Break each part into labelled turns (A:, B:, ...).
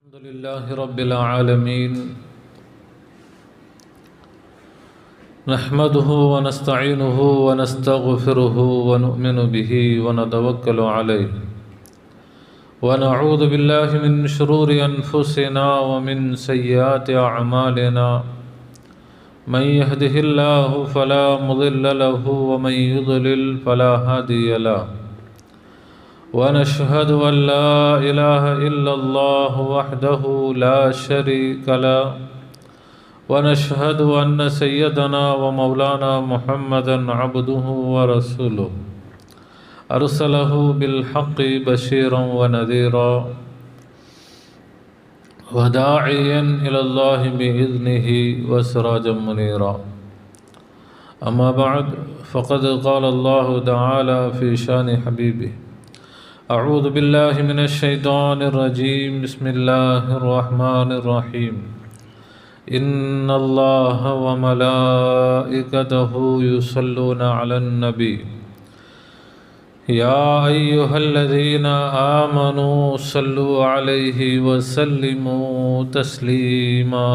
A: الحمد لله رب العالمين نحمده ونستعينه ونستغفره ونؤمن به ونتوكل عليه ونعوذ بالله من شرور أنفسنا ومن سيئات أعمالنا من يهده الله فلا مضل له ومن يضلل فلا هادي له ونشهد أن لا إله إلا الله وحده لا شريك له ونشهد أن سيدنا ومولانا محمدا عبده ورسوله أرسله بالحق بشيرا ونذيرا وداعيا إلى الله بإذنه وسراجا منيرا أما بعد فقد قال الله تعالى في شان حبيبه أعوذ بالله من الشيطان الرجيم بسم الله الرحمن الرحيم إن الله وملائكته يصلون على النبي يا أيها الذين آمنوا صلوا عليه وسلموا تسليما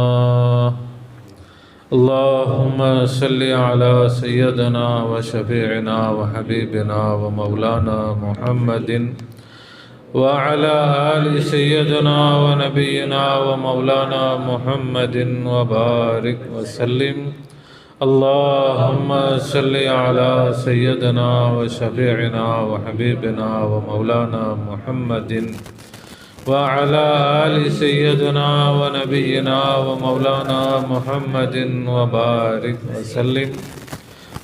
A: اللهم صل على سيدنا وشفيعنا وحبيبنا ومولانا محمد وعلى آل سيدنا ونبينا ومولانا محمد وبارك وسلم اللهم صل على سيدنا وشفيعنا وحبيبنا ومولانا محمد وعلى آل سيدنا ونبينا ومولانا محمد وبارك وسلم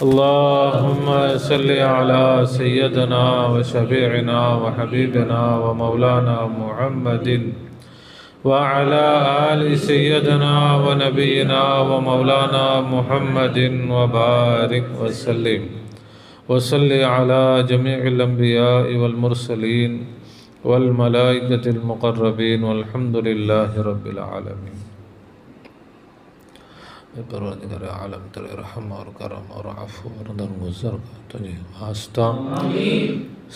A: اللهم صل على سيدنا وشفيعنا وحبيبنا ومولانا محمد وعلى آل سيدنا ونبينا ومولانا محمد وبارك وسلم وصل على جميع الأنبياء والمرسلين والملائكة المقربين والحمد لله رب العالمين. परवरदिगार आलम तेरे रहम और करम और अफ़ू और दरगुज़र का तुझे वास्ता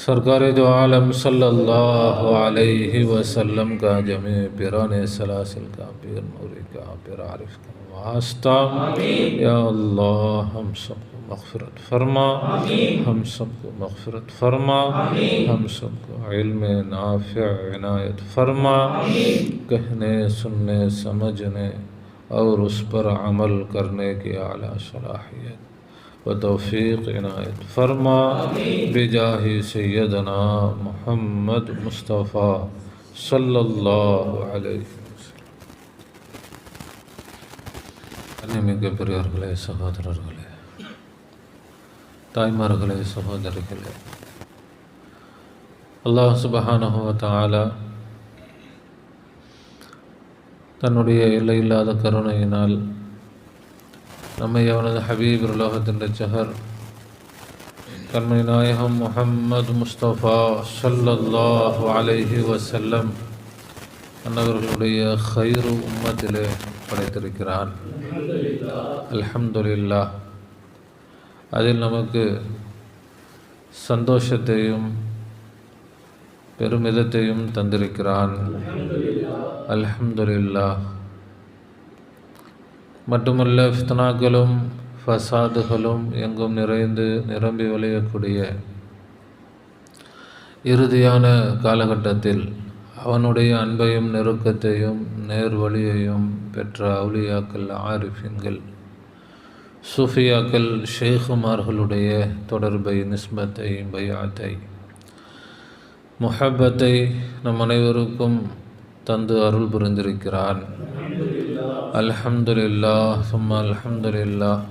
A: सरकार दो आलम सल्लल्लाहु अलैहि वसल्लम का जमे पिराने सलासिल का पीर नूरी का पीर आरिफ का वास्ता या अल्लाह हम सबको मग़फ़िरत फरमा हम सबको मग़फ़िरत फरमा हम सबको इल्म नाफ़िअ इनायत फरमा कहने सुनने समझने और उस पर अमल करने की आला सलाहियत व तौफ़ीक़ इनायत फरमा बिजाहि सय्यदना मुहम्मद मुस्तफ़ा सल्लल्लाहु अलैहि वसल्लम. मिग प्रियர்களே சகோதரர்களே தாய்மார்களே சகோதரிகளே அல்லாஹ் சுப்ஹானஹு வ தஆலா தன்னுடைய எல்லையில்லாத கருணையினால் நம்மை அவனது ஹபீப் உலகத்தின் ரட்சகர் கண்மணி நாயகம் முஹம்மது முஸ்தபா ஸல்லல்லாஹு அலைஹி வஸல்லம் அன்னவர்களுடைய ஹைரு உம்மத்திலே படைத்திருக்கிறான். அல்ஹம்துலில்லாஹ். அதில் நமக்கு சந்தோஷத்தையும் பெருமிதத்தையும் தந்திருக்கிறான். அல்ஹம்துலில்லாஹ். மட்டுமல்ல, ஃபித்னாக்களும் ஃபசாதுகளும் எங்கும் நிறைந்து நிரம்பி வழியக்கூடிய இறுதியான காலகட்டத்தில் அவனுடைய அன்பையும் நெருக்கத்தையும் நேர்வழியையும் பெற்ற அவுலியாக்கள், ஆரிஃபின்கள், சூஃபியாக்கள், ஷேகுமார்களுடைய தொடர்பை, நிஸ்பத்தை, பையாத்தை, முஹப்பத்தை நம் அனைவருக்கும் தந்து அருள் புரிந்திருக்கிறான். அல்ஹம்துலில்லாஹ் சும்மா அல்ஹம்துலில்லாஹ்.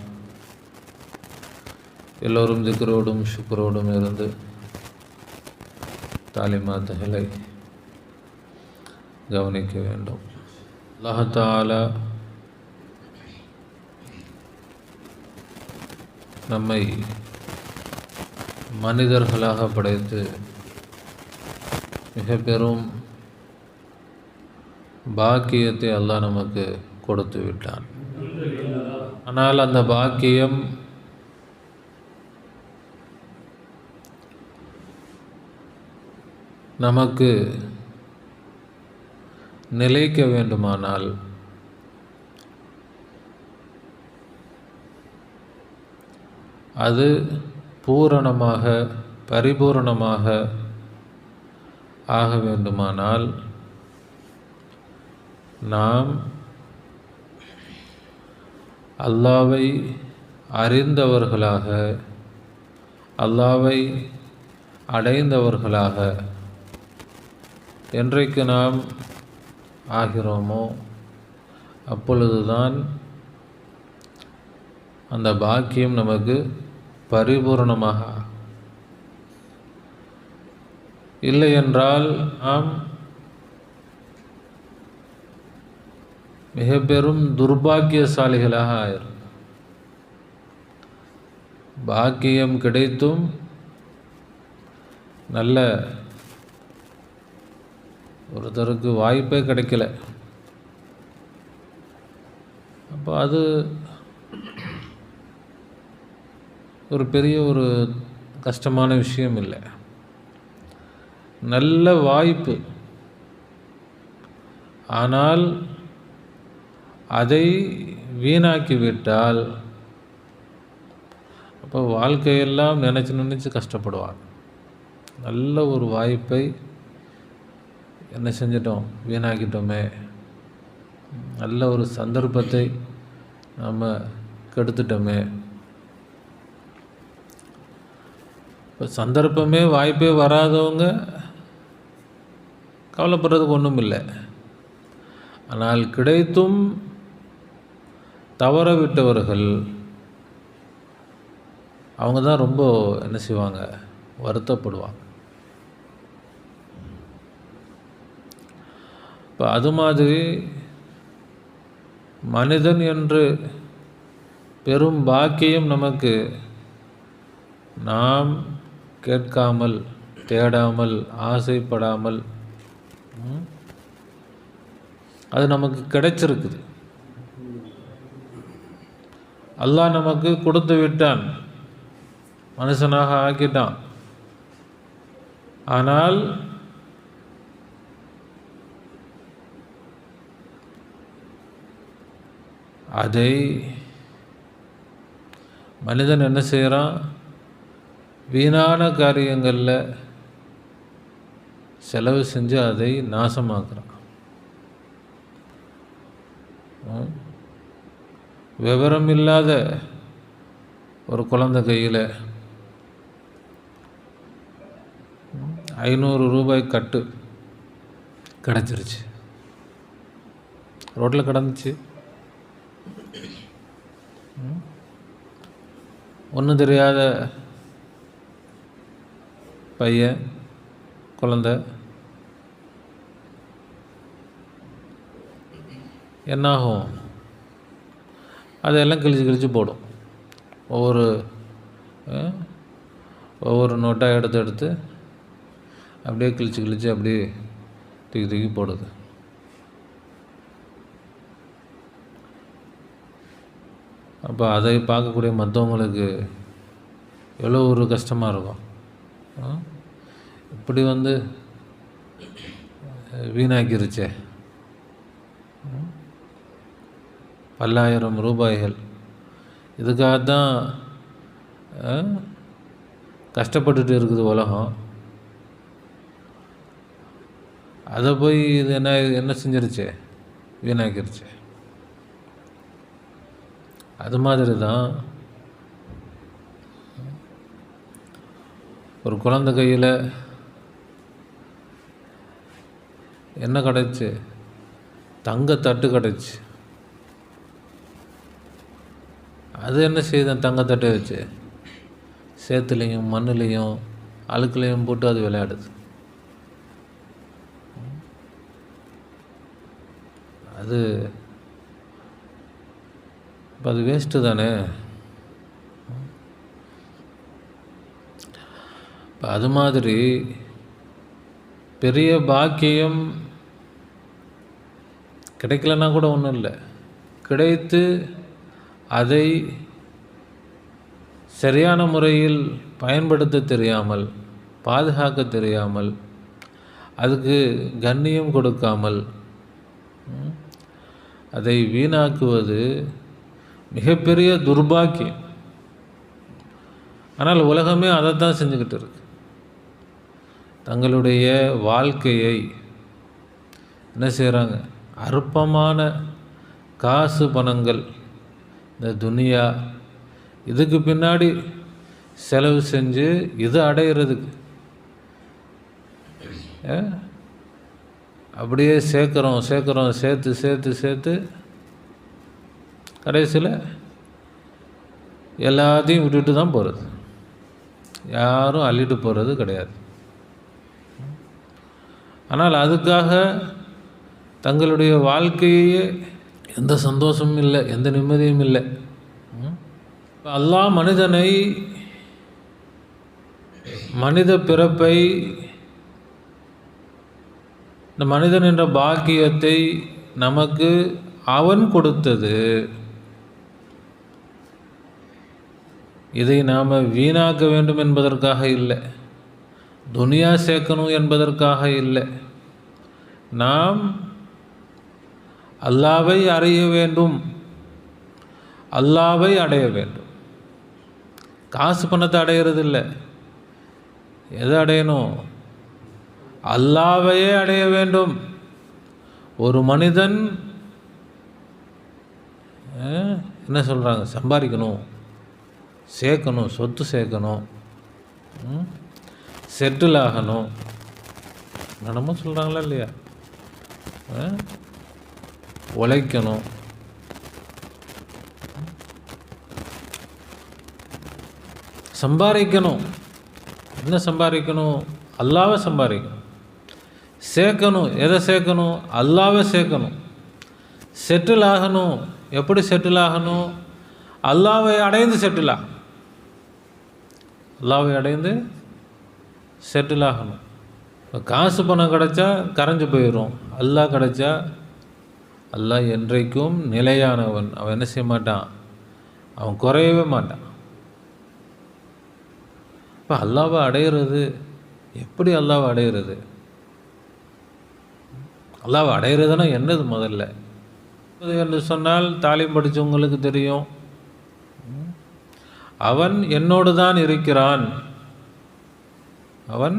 A: எல்லோரும் திக்ரோடும் ஷுக்ரோடும் இருந்து தாலிமாத்துகளை கவனிக்க வேண்டும். அல்லாஹ் தஆலா நம்மை மனிதர்களாக படைத்து மிக பெரும் பாக்கியத்தை அல்லாஹ் நமக்கு கொடுத்து விட்டான். ஆனால் அந்த பாக்கியம் நமக்கு நிலைக்க வேண்டுமானால் அது பூரணமாக பரிபூரணமாக ஆக வேண்டுமானால் நாம் அல்லாஹ்வை அறிந்தவர்களாக அல்லாஹ்வை அடைந்தவர்களாக என்றைக்கு நாம் ஆகிறோமோ அப்பொழுதுதான் அந்த பாக்கியம் நமக்கு பரிபூரணமாக. இல்லை என்றால் நாம் மிக பெரும் துர்பாக்கியசாலிகளாக ஆயிரும். பாக்கியம் கிடைத்தும் நல்ல ஒருத்தருக்கு வாய்ப்பே கிடைக்கல, அப்போ அது ஒரு பெரிய ஒரு கஷ்டமான விஷயம் இல்லை. நல்ல வாய்ப்பு, ஆனால் அதை வீணாக்கிவிட்டால் அப்போ வாழ்க்கையெல்லாம் நினச்சி கஷ்டப்படுவாங்க. நல்ல ஒரு வாய்ப்பை என்ன செஞ்சிட்டோம், வீணாக்கிட்டோமே, நல்ல ஒரு சந்தர்ப்பத்தை நம்ம கெடுத்துட்டோமே. இப்போ சந்தர்ப்பமே வாய்ப்பே வராதவங்க கவலைப்படுறதுக்கு ஒன்றும் இல்லை. ஆனால் கிடைத்தும் தவற விட்டவர்கள் அவங்க தான் ரொம்ப என்ன செய்வாங்க, வருத்தப்படுவாங்க. இப்போ அது மாதிரி மனிதன் என்று பெரும் பாக்கியம் நமக்கு நாம் கேட்காமல் தேடாமல் ஆசைப்படாமல் அது நமக்கு கிடைச்சிருக்குது. அல்லாஹ் நமக்கு கொடுத்து விட்டான், மனுஷனாக ஆக்கிட்டான். ஆனால் அதை மனிதன் என்ன செய்கிறான், வீணான காரியங்களில் செலவு செஞ்சு அதை நாசமாக்குறான். விவரம் இல்லாத ஒரு குழந்தை கையில் 500 ரூபாய் கட்டு கிடச்சிருச்சு, ரோட்டில் கிடந்துச்சு. ஒன்றும் தெரியாத பையன் குழந்தை என்னாகும், அதெல்லாம் கிழிச்சு போடும். ஒவ்வொரு நோட்டாக எடுத்து அப்படியே கிழிச்சு அப்படியே தூக்கி போடுது. அப்போ அதை பார்க்கக்கூடிய மற்றவங்களுக்கு எவ்வளோ ஒரு கஷ்டமாக இருக்கும். இப்படி வீணாக்கிருச்சே, பல்லாயிரம் ரூபாய்கள், இதுக்காகத்தான் கஷ்டப்பட்டுட்டு இருக்குது உலகம். அதை போய் இது என்ன செஞ்சிருச்சே, வீணாக்கிருச்சே. அது மாதிரி தான் ஒரு குழந்தை கையில் என்ன கிடச்சி, தங்கத்தட்டு கிடச்சி. அது என்ன செய்யுது, தங்கத்தட்டை வச்சு சேத்துலேயும் மண்ணுலேயும் அழுக்குலையும் போட்டு அது விளையாடுது. அது வேஸ்ட்டு தானே. இப்போ அது மாதிரி பெரிய பாக்கியம் கிடைக்கலன்னா கூட ஒன்றும் இல்லை, கிடைத்து அதை சரியான முறையில் பயன்படுத்த தெரியாமல், பாதுகாக்க தெரியாமல், அதுக்கு கண்ணியம் கொடுக்காமல் அதை வீணாக்குவது மிகப்பெரிய துர்பாக்கியம். ஆனால் உலகமே அதை தான் செஞ்சுக்கிட்டு இருக்கு. தங்களுடைய வாழ்க்கையை என்ன செய்கிறாங்க, அற்பமான காசு பணங்கள், இந்த துனியா, இதுக்கு பின்னாடி செலவு செஞ்சு இது அடையிறதுக்கு அப்படியே சேர்க்குறோம் சேர்த்து சேர்த்து சேர்த்து கடைசியில் எல்லாத்தையும் விட்டுட்டு தான் போகிறது. யாரும் அள்ளிட்டு போகிறது கிடையாது. ஆனால் அதுக்காக தங்களுடைய வாழ்க்கையே எந்த சந்தோஷமும் இல்லை, எந்த நிம்மதியும் இல்லை. அல்லாஹ் மனிதனை, மனித பிறப்பை, இந்த மனிதன் என்ற பாக்கியத்தை நமக்கு அவன் கொடுத்தது. இதை நாம் வீணாக்க வேண்டும் என்பதற்காக இல்லை, துனியா சேர்க்கணும் என்பதற்காக இல்லை. நாம் அல்லாவை அறிய வேண்டும், அல்லாவை அடைய வேண்டும். காசு பணத்தை அடையிறது இல்லை. எதை அடையணும்? அல்லாவையே அடைய வேண்டும். ஒரு மனிதன் என்ன சொல்கிறாங்க, சம்பாதிக்கணும், சேர்க்கணும், சொத்து சேர்க்கணும், செட்டில் ஆகணும், என்னமோ சொல்கிறாங்களா இல்லையா, உழைக்கணும், சம்பாதிக்கணும். என்ன சம்பாதிக்கணும்? அல்லாவை சம்பாதிக்கணும். சேர்க்கணும். எதை சேர்க்கணும்? அல்லாவை சேர்க்கணும். செட்டில் ஆகணும். எப்படி செட்டில் ஆகணும்? அல்லாவை அடைந்து செட்டில் ஆகணும். அல்லாவை அடைந்து செட்டில் ஆகணும். இப்போ காசு பணம் கிடைச்சா கரைஞ்சு போயிடும். அல்லாஹ் கிடைச்சா, அல்லாஹ் என்றைக்கும் நிலையானவன். அவன் என்ன செய்ய மாட்டான், அவன் குறையவே மாட்டான். இப்போ அல்லாவை அடையிறது எப்படி? அல்லாவை அடையிறது, அல்லாவை அடையிறதுனா என்னது? முதல்ல என்று சொன்னால் தாலீம் படித்தவங்களுக்கு தெரியும். அவன் என்னோடு தான் இருக்கிறான். அவன்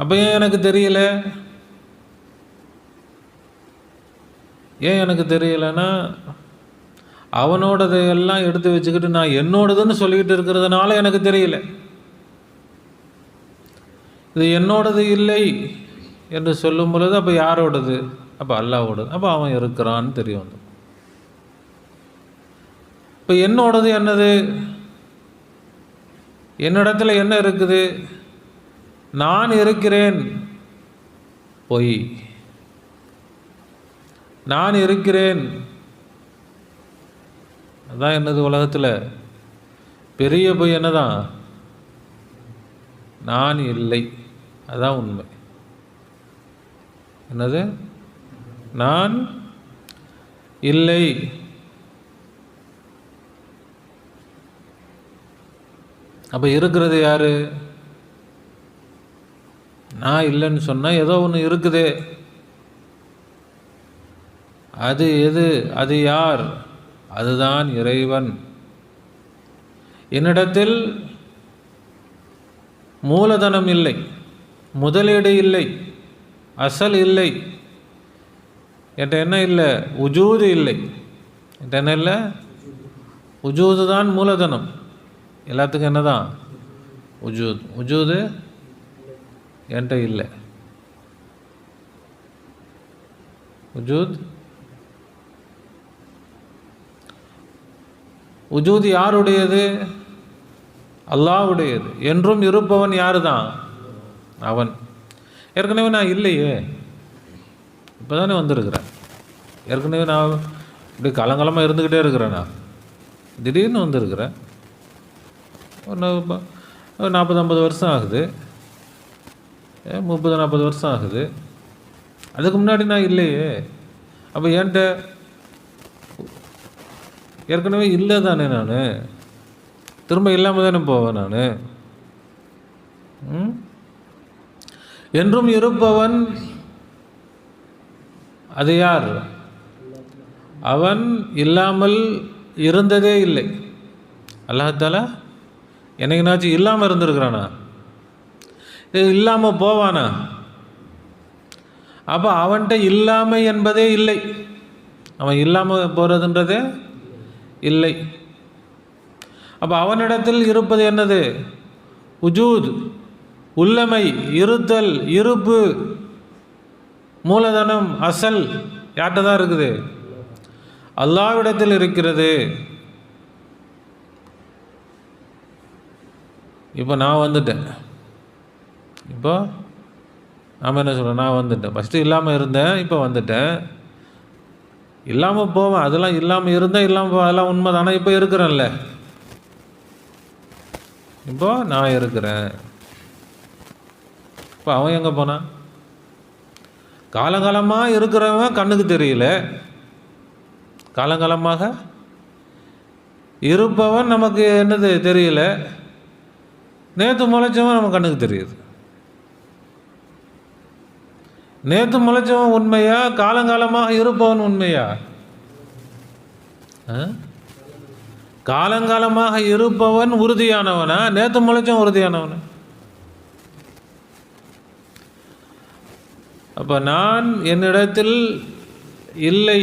A: அப்போ ஏன் எனக்கு தெரியல? ஏன் எனக்கு தெரியலைன்னா, அவனோடதையெல்லாம் எடுத்து வச்சுக்கிட்டு நான் என்னோடதுன்னு சொல்லிக்கிட்டு இருக்கிறதுனால எனக்கு தெரியல. இது என்னோடது இல்லை என்று சொல்லும் பொழுது அப்போ யாரோடது? அப்போ அல்லாஹ்வோடது. அப்போ அவன் இருக்கிறான்னு தெரியும். இப்போ என்னோடது என்னது? என்னிடத்துல என்ன இருக்குது? நான் இருக்கிறேன், பொய். நான் இருக்கிறேன், அதான் என்னது உலகத்தில் பெரிய பொய். என்னதான்? நான் இல்லை, அதான் உண்மை. என்னது? நான் இல்லை. அப்போ இருக்கிறது யாரு? நான் இல்லைன்னு சொன்னால் ஏதோ ஒன்று இருக்குது. அது எது? அது யார்? அதுதான் இறைவன். என்னிடத்தில் மூலதனம் இல்லை, முதலீடு இல்லை, அசல் இல்லை, என்கிட்ட என்ன இல்லை? உஜூது இல்லை. என்கிட்ட என்ன இல்லை? உஜூது தான் மூலதனம். எல்லாத்துக்கும் என்ன தான்? உஜூத். உஜூது என்கிட்ட இல்லை. உஜூத், உஜூத் யாருடையது? அல்லாஹ்வுடையது. என்றும் இருப்பவன் யாரு தான்? அவன். ஏற்கனவே நான் இல்லையே, இப்போ தானே வந்திருக்கிறேன். ஏற்கனவே நான் இப்படி கலங்கலமாக இருந்துக்கிட்டே இருக்கிறேன். நான் திடீர்னு வந்திருக்கிறேன். ஒரு 40-50 வருஷம் ஆகுது, 30-40 வருஷம் ஆகுது. அதுக்கு முன்னாடி நான் இல்லையே. அப்போ என்கிட்ட ஏற்கனவே இல்லை தானே? நான் திரும்ப இல்லாமல் தானே போவேன் நான். என்றும் இருப்பவன் அது யார்? அவன் இல்லாமல் இருந்ததே இல்லை. அல்லாஹ் என்னைக்குனாச்சும் இல்லாமல் இருந்திருக்கிறானா? இல்லாமல் போவானா? அப்போ அவன்கிட்ட இல்லாமை என்பதே இல்லை. அவன் இல்லாமல் போகிறதுன்றதே இல்லை. அப்போ அவனிடத்தில் இருப்பது என்னது? உஜூத், உள்ளமை, இருத்தல், இருப்பு, மூலதனம், அசல் யார்கிட்ட தான் இருக்குது? அல்லாஹ்விடத்தில் இருக்கிறது. இப்போ நான் வந்துட்டேன். இப்போ நாம் என்ன சொல்கிறோம்? நான் வந்துட்டேன். ஃபஸ்ட்டு இல்லாமல் இருந்தேன், இப்போ வந்துட்டேன். இல்லாமல் போவேன், அதெல்லாம் இல்லாமல் இருந்தேன், இல்லாமல் போவேன், அதெல்லாம் உண்மை தானே. இப்போ இருக்கிறேன்ல, இப்போ நான் இருக்கிறேன். இப்போ அவன் எங்கே போனான்? காலங்காலமாக இருக்கிறவன் கண்ணுக்கு தெரியல, காலங்காலமாக இருப்பவன் நமக்கு என்னது தெரியல, நேற்று முளைச்சவன் நம்ம கண்ணுக்கு தெரியுது. நேற்று முளைச்சவன் உண்மையா? காலங்காலமாக இருப்பவன் உண்மையா? காலங்காலமாக இருப்பவன் உறுதியானவனா? நேற்று முளைச்சவன் உறுதியானவனா? அப்போ நான் என்னிடத்தில் இல்லை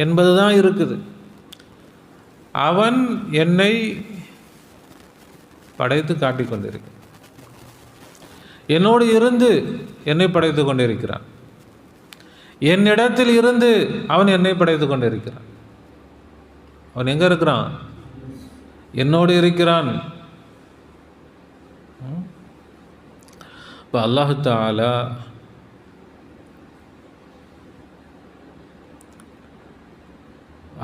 A: என்பது தான் இருக்குது. அவன் என்னை படைத்து காட்டிக் கொண்டிருக்கிறான். என்னோடு இருந்து என்னை படைத்து கொண்டிருக்கிறான். என்னிடத்தில் இருந்து அவன் என்னை படைத்து கொண்டிருக்கிறான். அவன் எங்கே இருக்கிறான்? என்னோடு இருக்கிறான். இப்போ அல்லாஹ் தஆலா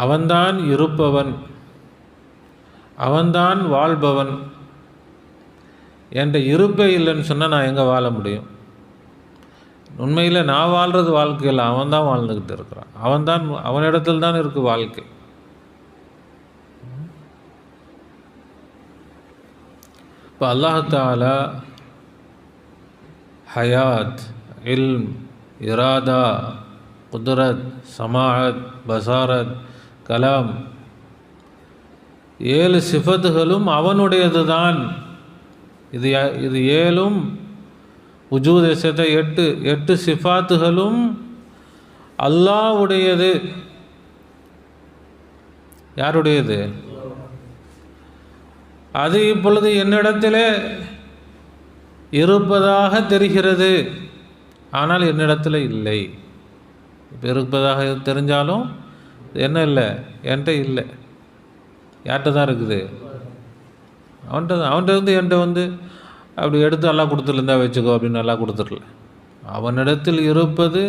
A: அவன்தான் இருப்பவன், அவன்தான் வாழ்பவன். என்கிட்ட இருப்பே இல்லைன்னு சொன்னால் நான் எங்கே வாழ முடியும்? உண்மையில் நான் வாழ்கிறது வாழ்க்கையில் அவன் தான் வாழ்ந்துக்கிட்டு இருக்கிறான். அவன்தான், அவனிடத்தில் தான் இருக்குது வாழ்க்கை. இப்போ அல்லாஹ் தஆலா ஹயாத், இல்ம், இராதா, குத்ரத், சமாஅத், பசாரத், கலாம் 7 சிஃபத்துகளும் அவனுடையது தான். இது 7ம் உஜூத் சேர்த்த 8 சிஃபாத்துகளும் அல்லாஹ்வுடையது. யாருடையது? அது இப்பொழுது என்னிடத்திலே இருப்பதாக தெரிகிறது, ஆனால் என்னிடத்தில் இல்லை. இப்போ இருப்பதாக தெரிஞ்சாலும் என்ன இல்லை? என்கிட்ட இல்லை. யார்கிட்ட தான் இருக்குது? அவன்கிட்ட தான். அவன்கிட்ட வந்து என்கிட்ட வந்து அப்படி எடுத்து நல்லா கொடுத்துருந்தா வச்சுக்கோ அப்படின்னு நல்லா கொடுத்துடல. அவனிடத்தில் இருப்பது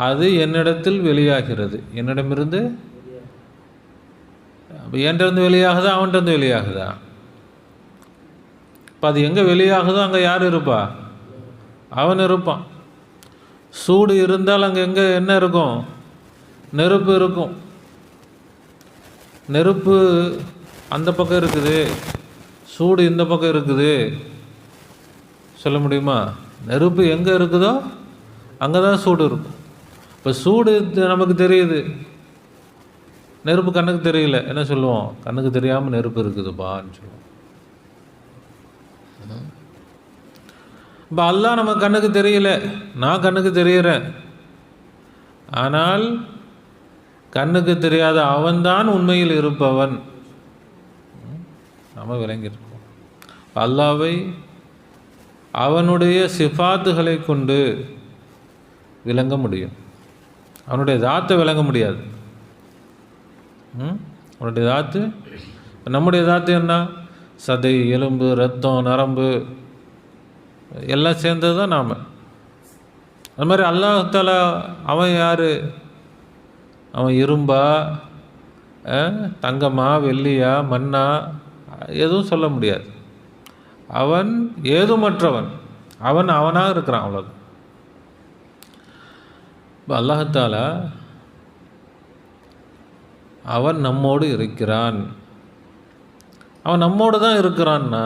A: அது என்னிடத்தில் வெளியாகிறது. என்னிடமிருந்து என்கிட்ட வெளியாகுதா? அவன்கிட்ட வெளியாகுதா? இப்போ அது எங்கே வெளியாகுதோ அங்கே யார் இருப்பா? அவன் இருப்பான். சூடு இருந்தால் அங்கே எங்கே என்ன இருக்கும்? நெருப்பு இருக்கும். நெருப்பு அந்த பக்கம் இருக்குது, சூடு இந்த பக்கம் இருக்குது, சொல்ல முடியுமா? நெருப்பு எங்கே இருக்குதோ அங்கே தான் சூடு இருக்கும். இப்போ சூடு நமக்கு தெரியுது, நெருப்பு கண்ணுக்கு தெரியல. என்ன சொல்லுவோம்? கண்ணுக்கு தெரியாமல் நெருப்பு இருக்குதுப்பான்னு சொல்லுவோம். இப்போ அல்லாஹ் நம்ம கண்ணுக்கு தெரியல, நான் கண்ணுக்கு தெரிகிறேன். ஆனால் கண்ணுக்கு தெரியாத அவன்தான் உண்மையில் இருப்பவன். நாம் விளங்கியிருக்கோம். அல்லாஹ்வை அவனுடைய சிஃபாத்துகளை கொண்டு விளங்க முடியும், அவனுடைய தாத்தை விளங்க முடியாது. அவனுடைய தாத்து, நம்முடைய தாத்து என்ன? சதை, எலும்பு, ரத்தம், நரம்பு எல்லாம் சேர்ந்தது தான் நாம். அது மாதிரி அல்லாஹ் தஆலா அவன் யார்? அவன் இரும்பா, தங்கமா, வெள்ளியா, மண்ணா, எதுவும் சொல்ல முடியாது. அவன் ஏதுமற்றவன், அவன் அவனாக இருக்கிறான், அவ்வளோ. இப்போ அல்லாஹ் தஆலா அவன் நம்மோடு இருக்கிறான். அவன் நம்மோடு தான் இருக்கிறான்னா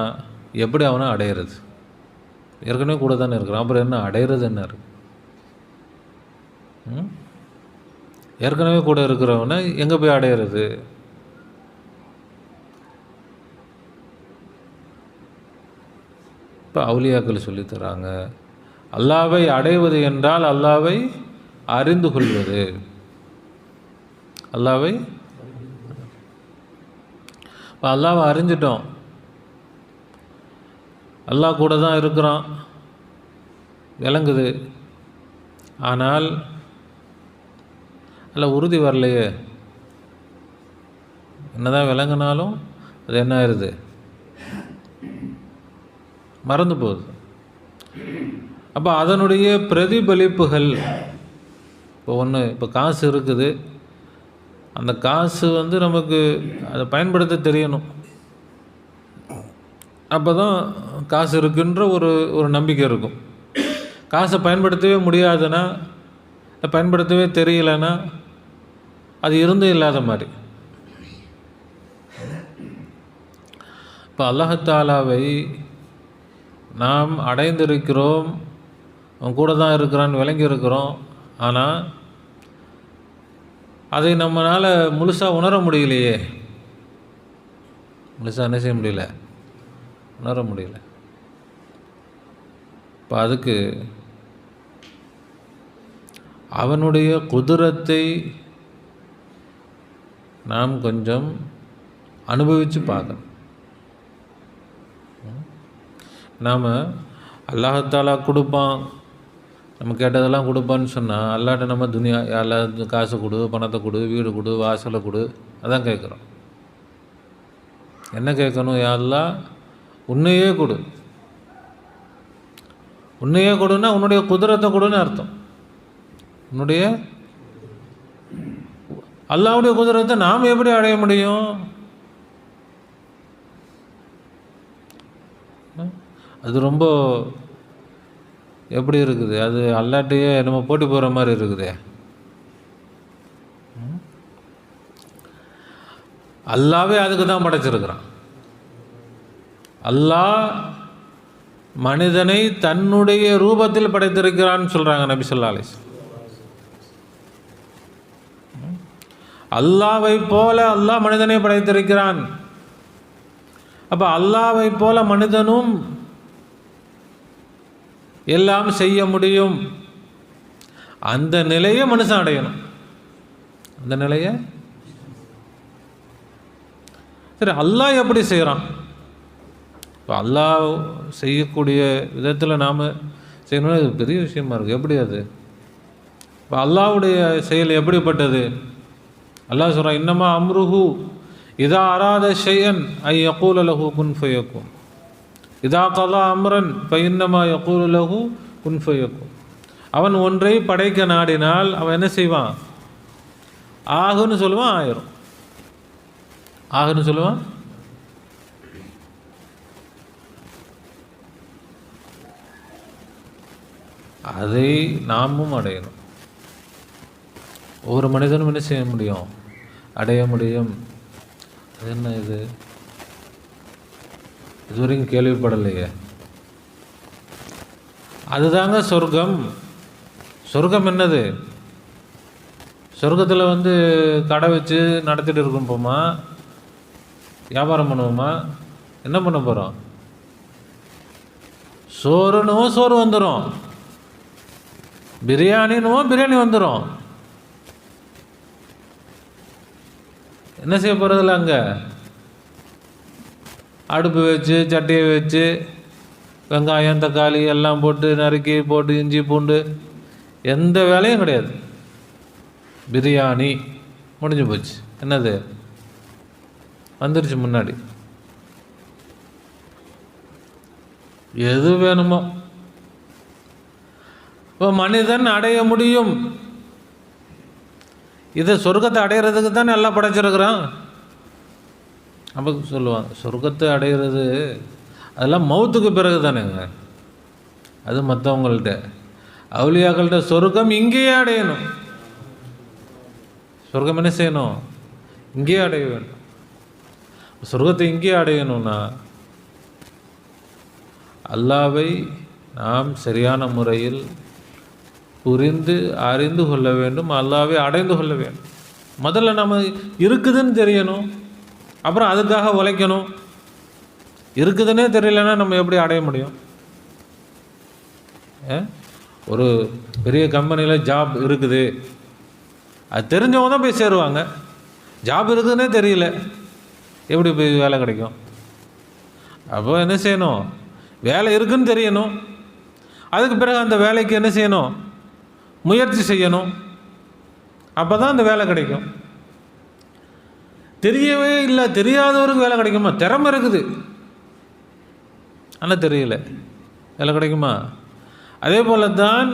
A: எப்படி அவனை அடையிறது? ஏற்கனவே கூட தானே இருக்கிறான், அப்புறம் என்ன அடையிறது என்ன இருக்கு? ஏற்கனவே கூட இருக்கிறவனை எங்கே போய் அடையிறது? இப்போ அவுலியாக்கள் சொல்லித்தராங்க, அல்லாவை அடைவது என்றால் அல்லாவை அறிந்து கொள்வது. அல்லாவை இப்போ அல்லாவை அறிஞ்சிட்டோம், அல்லாஹ் கூட தான் இருக்கிறான் விளங்குது. ஆனால் அதில் உறுதி வரலையே. என்னதான் விளங்கினாலும் அது என்ன ஆயிடுது? மறந்து போகுது. அப்போ அதனுடைய பிரதிபலிப்புகள் இப்போ காசு இருக்குது, அந்த காசு நமக்கு அதை பயன்படுத்த தெரியணும். அப்போ தான் காசு இருக்குன்ற ஒரு நம்பிக்கை இருக்கும். காசை பயன்படுத்தவே முடியாதுன்னா, பயன்படுத்தவே தெரியலைன்னா அது இருந்தும் இல்லாத மாதிரி. இப்போ அல்லாஹ்தாலாவை நாம் அடைந்திருக்கிறோம், அவன் கூட தான் இருக்கிறான்னு விளங்கி இருக்கிறோம். ஆனால் அதை நம்மளால் முழுசாக உணர முடியலையே. முழுசாக என்ன செய்ய முடியல? உணர முடியல. இப்போ அதுக்கு அவனுடைய குதிரத்தை நாம் கொஞ்சம் அனுபவித்து பார்க்கணும். நாம் அல்லாஹ்தாலா கொடுப்பான், நம்ம கேட்டதெல்லாம் கொடுப்பான்னு சொன்னால் அல்லாட்ட நம்ம துனியா எல்லா காசு கொடு, பணத்தை கொடு, வீடு கொடு, வாசலை கொடு, அதான் கேட்குறோம். என்ன கேட்கணும்? யா அல்லாஹ் உன்னையே கொடு. உன்னையே கொடுன்னா உன்னுடைய குதிரத்தை கொடுன்னு அர்த்தம். உன்னுடைய அல்லாஹ்வுடைய குதிரத்தை நாம் எப்படி அடைய முடியும்? அது ரொம்ப எப்படி இருக்குது? அது அல்லாட்டையே நம்ம போட்டி போகிற மாதிரி இருக்குதே. அல்லாவே அதுக்கு தான் படைச்சிருக்கிறான். அல்லாஹ் மனிதனை தன்னுடைய ரூபத்தில் படைத்திருக்கிறான்னு சொல்கிறாங்க நபி ஸல்லல்லாஹு அலைஹி வஸல்லம். அல்லாவை போல அல்லாஹ் மனிதனை படைத்திருக்கிறான். அப்போ அல்லாவை போல மனிதனும் எல்லாம் செய்ய முடியும். அந்த நிலையை மனுஷன் அடையணும். அந்த நிலையை சரி அல்லாஹ் எப்படி செய்கிறான்? இப்போ அல்லாஹ் செய்யக்கூடிய விதத்தில் நாம் செய்யணும்னா இது பெரிய விஷயமா இருக்குது. எப்படி அது? இப்போ அல்லாஹ்வுடைய செயல் எப்படிப்பட்டது? அல்லாஹ் சொல்கிறான், இன்னமா அம்ருஹு இதா அராத ஷைஅன் ஐ யகூல லஹு குன் ஃபயகுன் இதா கலா அம்ரன் ஃபஇன்னமா யகூலு லஹு குன் ஃபயகுன். அவன் ஒன்றை படைக்க நாடினால் அவன் என்ன செய்வான்? ஆகுன்னு சொல்லுவான், ஆயிரும். ஆகுன்னு சொல்லுவான். அதை நாமும் அடையணும். ஒவ்வொரு மனிதனும் என்ன செய்ய முடியும்? அடைய முடியும். அது என்ன இது? இதுவரைக்கும் கேள்விப்படலையே. அதுதாங்க சொர்க்கம். சொர்க்கம் என்னது? சொர்க்கத்தில் கடை வச்சு நடத்திட்டு இருக்கும் போமா, வியாபாரம் பண்ணுவோமா, என்ன பண்ண போகிறோம்? சோறுனுவோம், சோறு வந்துடும். பிரியாணினுவோம், பிரியாணி வந்துடும். என்ன செய்ய போகிறதில்ல? அங்கே அடுப்பு வச்சு சட்டியை வச்சு வெங்காயம் தக்காளி எல்லாம் போட்டு நறுக்கி போட்டு இஞ்சி பூண்டு எந்த வேலையும் கிடையாது. பிரியாணி முடிஞ்சு போச்சு. என்னது வந்துருச்சு முன்னாடி. எது வேணுமோ இப்போ மனிதன் அடைய முடியும். இதை சொர்க்கத்தை அடையிறதுக்கு தானே எல்லாம் படைச்சிருக்கிறான். அப்போ சொல்லுவாங்க சொர்க்கத்தை அடைகிறது அதெல்லாம் மௌத்துக்கு பிறகு தானேங்க. அது மற்றவங்கள்ட்ட அவுலியாக்கள்கிட்ட சொர்க்கம் இங்கேயே அடையணும். சொர்க்கம் என்ன செய்யணும்? இங்கேயே அடைய வேண்டும். சொர்க்கத்தை இங்கேயே அடையணும்னா அல்லாவை நாம் சரியான முறையில் புரிந்து அறிந்து கொள்ள வேண்டும், அல்லாஹ்வை அடைந்து கொள்ள வேண்டும். முதல்ல நம்ம இருக்குதுன்னு தெரியணும், அப்புறம் அதுக்காக உழைக்கணும். இருக்குதுன்னே தெரியலன்னா நம்ம எப்படி அடைய முடியும்? ஒரு பெரிய கம்பெனியில் ஜாப் இருக்குது, அது தெரிஞ்சவங்க தான் போய் சேருவாங்க. ஜாப் இருக்குதுன்னே தெரியல, எப்படி போய் வேலை கிடைக்கும்? அப்போ என்ன செய்யணும்? வேலை இருக்குதுன்னு தெரியணும், அதுக்கு பிறகு அந்த வேலைக்கு என்ன செய்யணும்? முயற்சி செய்யணும். அப்போ தான் அந்த வேலை கிடைக்கும். தெரியவே இல்லை, தெரியாதவருக்கு வேலை கிடைக்குமா? திறமை இருக்குது ஆனால் தெரியல, வேலை கிடைக்குமா? அதே போல தான்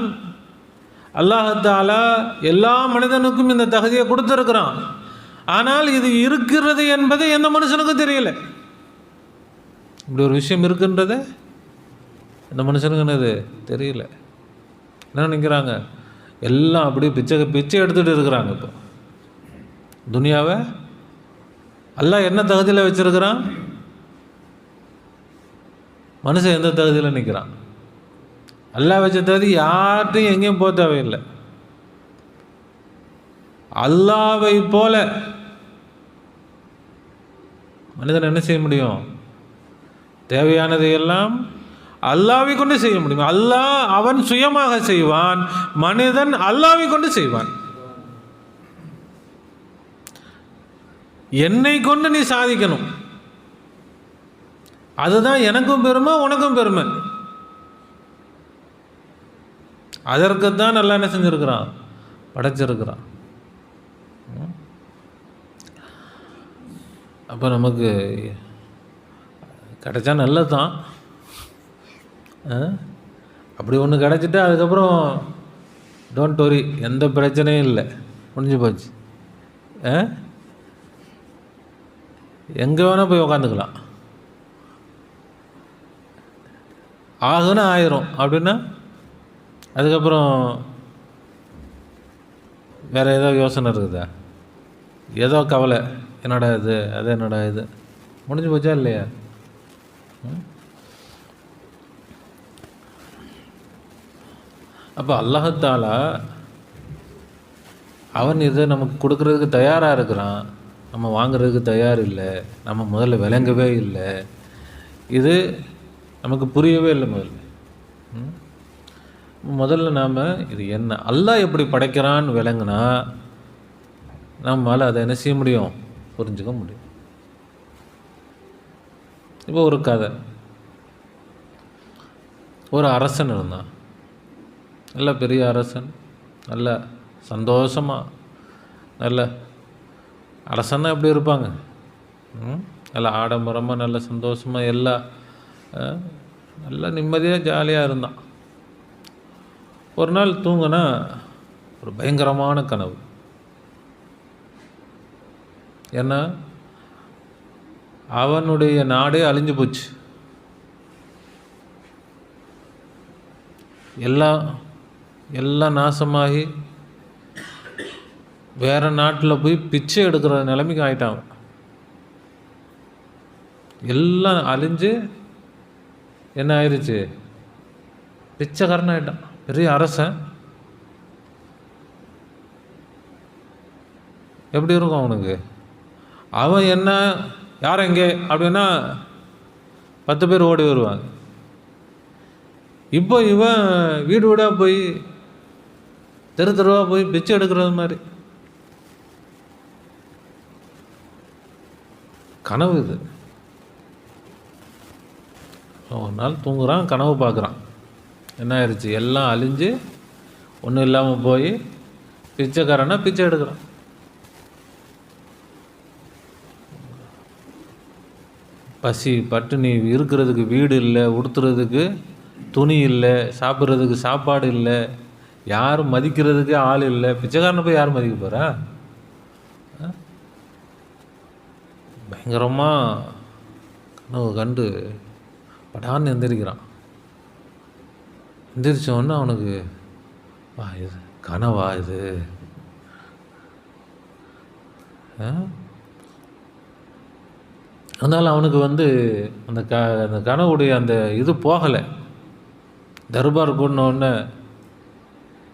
A: அல்லாஹ் தஆலா எல்லா மனிதனுக்கும் இந்த தகுதியை கொடுத்துருக்குறான். ஆனால் இது இருக்கிறது என்பது எந்த மனுஷனுக்கும் தெரியல. இப்படி ஒரு விஷயம் இருக்குன்றத எந்த மனுஷனுக்கு என்னது தெரியல. என்ன நினைக்கிறாங்க? எல்லாம் அப்படி பிச்சை எடுத்துகிட்டு இருக்கிறாங்க. இப்போ துனியாவை அல்லாஹ் என்ன தகுதியில் வச்சிருக்கிறான்? மனுஷன் எந்த தகுதியில் நிற்கிறான்? அல்லாஹ் வச்ச தகுதி யார்ட்டையும் எங்கேயும் போக தேவையில்லை. அல்லாஹ்வை போல மனிதன் என்ன செய்ய முடியும்? தேவையானதையெல்லாம் அல்லாஹ்வை கொண்டு செய்ய முடியும். அல்லாஹ் அவன் சுயமாக செய்வான், மனிதன் அல்லாஹ்வை கொண்டு செய்வான். என்னை கொண்டு நீ சாதிக்கணும், அதுதான் எனக்கும் பெருமை, உனக்கும் பெருமை. அதற்குத்தான் நல்லா என்ன செஞ்சிருக்கிறான்? படைச்சிருக்கிறான். அப்போ நமக்கு கிடைச்சா நல்லது தான். அப்படி ஒன்று கிடச்சிட்டா அதுக்கப்புறம் டோன்ட் வரி, எந்த பிரச்சனையும் இல்லை, முடிஞ்சு போச்சு. எங்கே வேணால் போய் உக்காந்துக்கலாம். ஆகுன்னா ஆயிரும், அப்படின்னா அதுக்கப்புறம் வேறு ஏதோ யோசனை இருக்குதா? ஏதோ கவலை, என்னடா இது, அது என்னடா இது, முடிஞ்சு போச்சா இல்லையா? அப்போ அல்லாஹ் தஆலா அவன் இதை நமக்கு கொடுக்கறதுக்கு தயாராக இருக்கிறான், நம்ம வாங்கிறதுக்கு தயார் இல்லை. நம்ம முதல்ல விளங்கவே இல்லை, இது நமக்கு புரியவே இல்லை. முதல்ல நாம் இது என்ன, அல்லாஹ் எப்படி படைக்கிறான்னு விளங்குனா நம்மளால் அதை என்ன செய்ய முடியும்? புரிஞ்சுக்க முடியும். இப்போ ஒரு கதை. ஒரு அரசன் இருந்தான், நல்ல பெரிய அரசன், நல்ல சந்தோஷமாக, நல்ல அரசன்னா எப்படி இருப்பாங்க? நல்ல ஆடம்பரமாக, நல்ல சந்தோஷமாக, எல்லாம் நல்லா நிம்மதியாக ஜாலியாக இருந்தான். ஒரு நாள் தூங்கினா ஒரு பயங்கரமான கனவு. ஏன்னா அவனுடைய நாடே அழிஞ்சு போச்சு. எல்லாம் நாசமாகி வேறு நாட்டில் போய் பிச்சை எடுக்கிற நிலைமைக்கு ஆயிட்டான். எல்லாம் அழிஞ்சு என்ன ஆயிடுச்சு? பிச்சைக்காரன் ஆகிட்டான். பெரிய அரசன் எப்படி இருக்கும் அவனுக்கு? அவன் என்ன, யார் எங்கே அப்படின்னா 10 பேர் ஓடி வருவாங்க. இப்போ இவன் வீடு வீடாக போய், தெருவாக போய் பிச்சை எடுக்கிறது மாதிரி கனவு இது. ஒரு நாள் தூங்குறான், கனவு பார்க்குறான். என்ன ஆயிடுச்சு? எல்லாம் அழிஞ்சு ஒன்றும் இல்லாமல் போய் பிச்சைக்காரனா பிச்சை எடுக்கிறான். பசி பட்டினி, இருக்கிறதுக்கு வீடு இல்லை, உடுத்துறதுக்கு துணி இல்லை, சாப்பிட்றதுக்கு சாப்பாடு இல்லை, யாரும் மதிக்கிறதுக்கு ஆள் இல்லை. பிச்சைக்காரனை போய் யார் மதிக்க போகிறா? பயங்கரமாக கனவு கண்டு படான்னு எந்திரிக்கிறான். எந்திரிச்சோன்னா அவனுக்கு, வா இது கனவா இது? அதனால் அவனுக்கு அந்த கனவுடைய அந்த இது போகலை, தர்பார் கூடினோடனே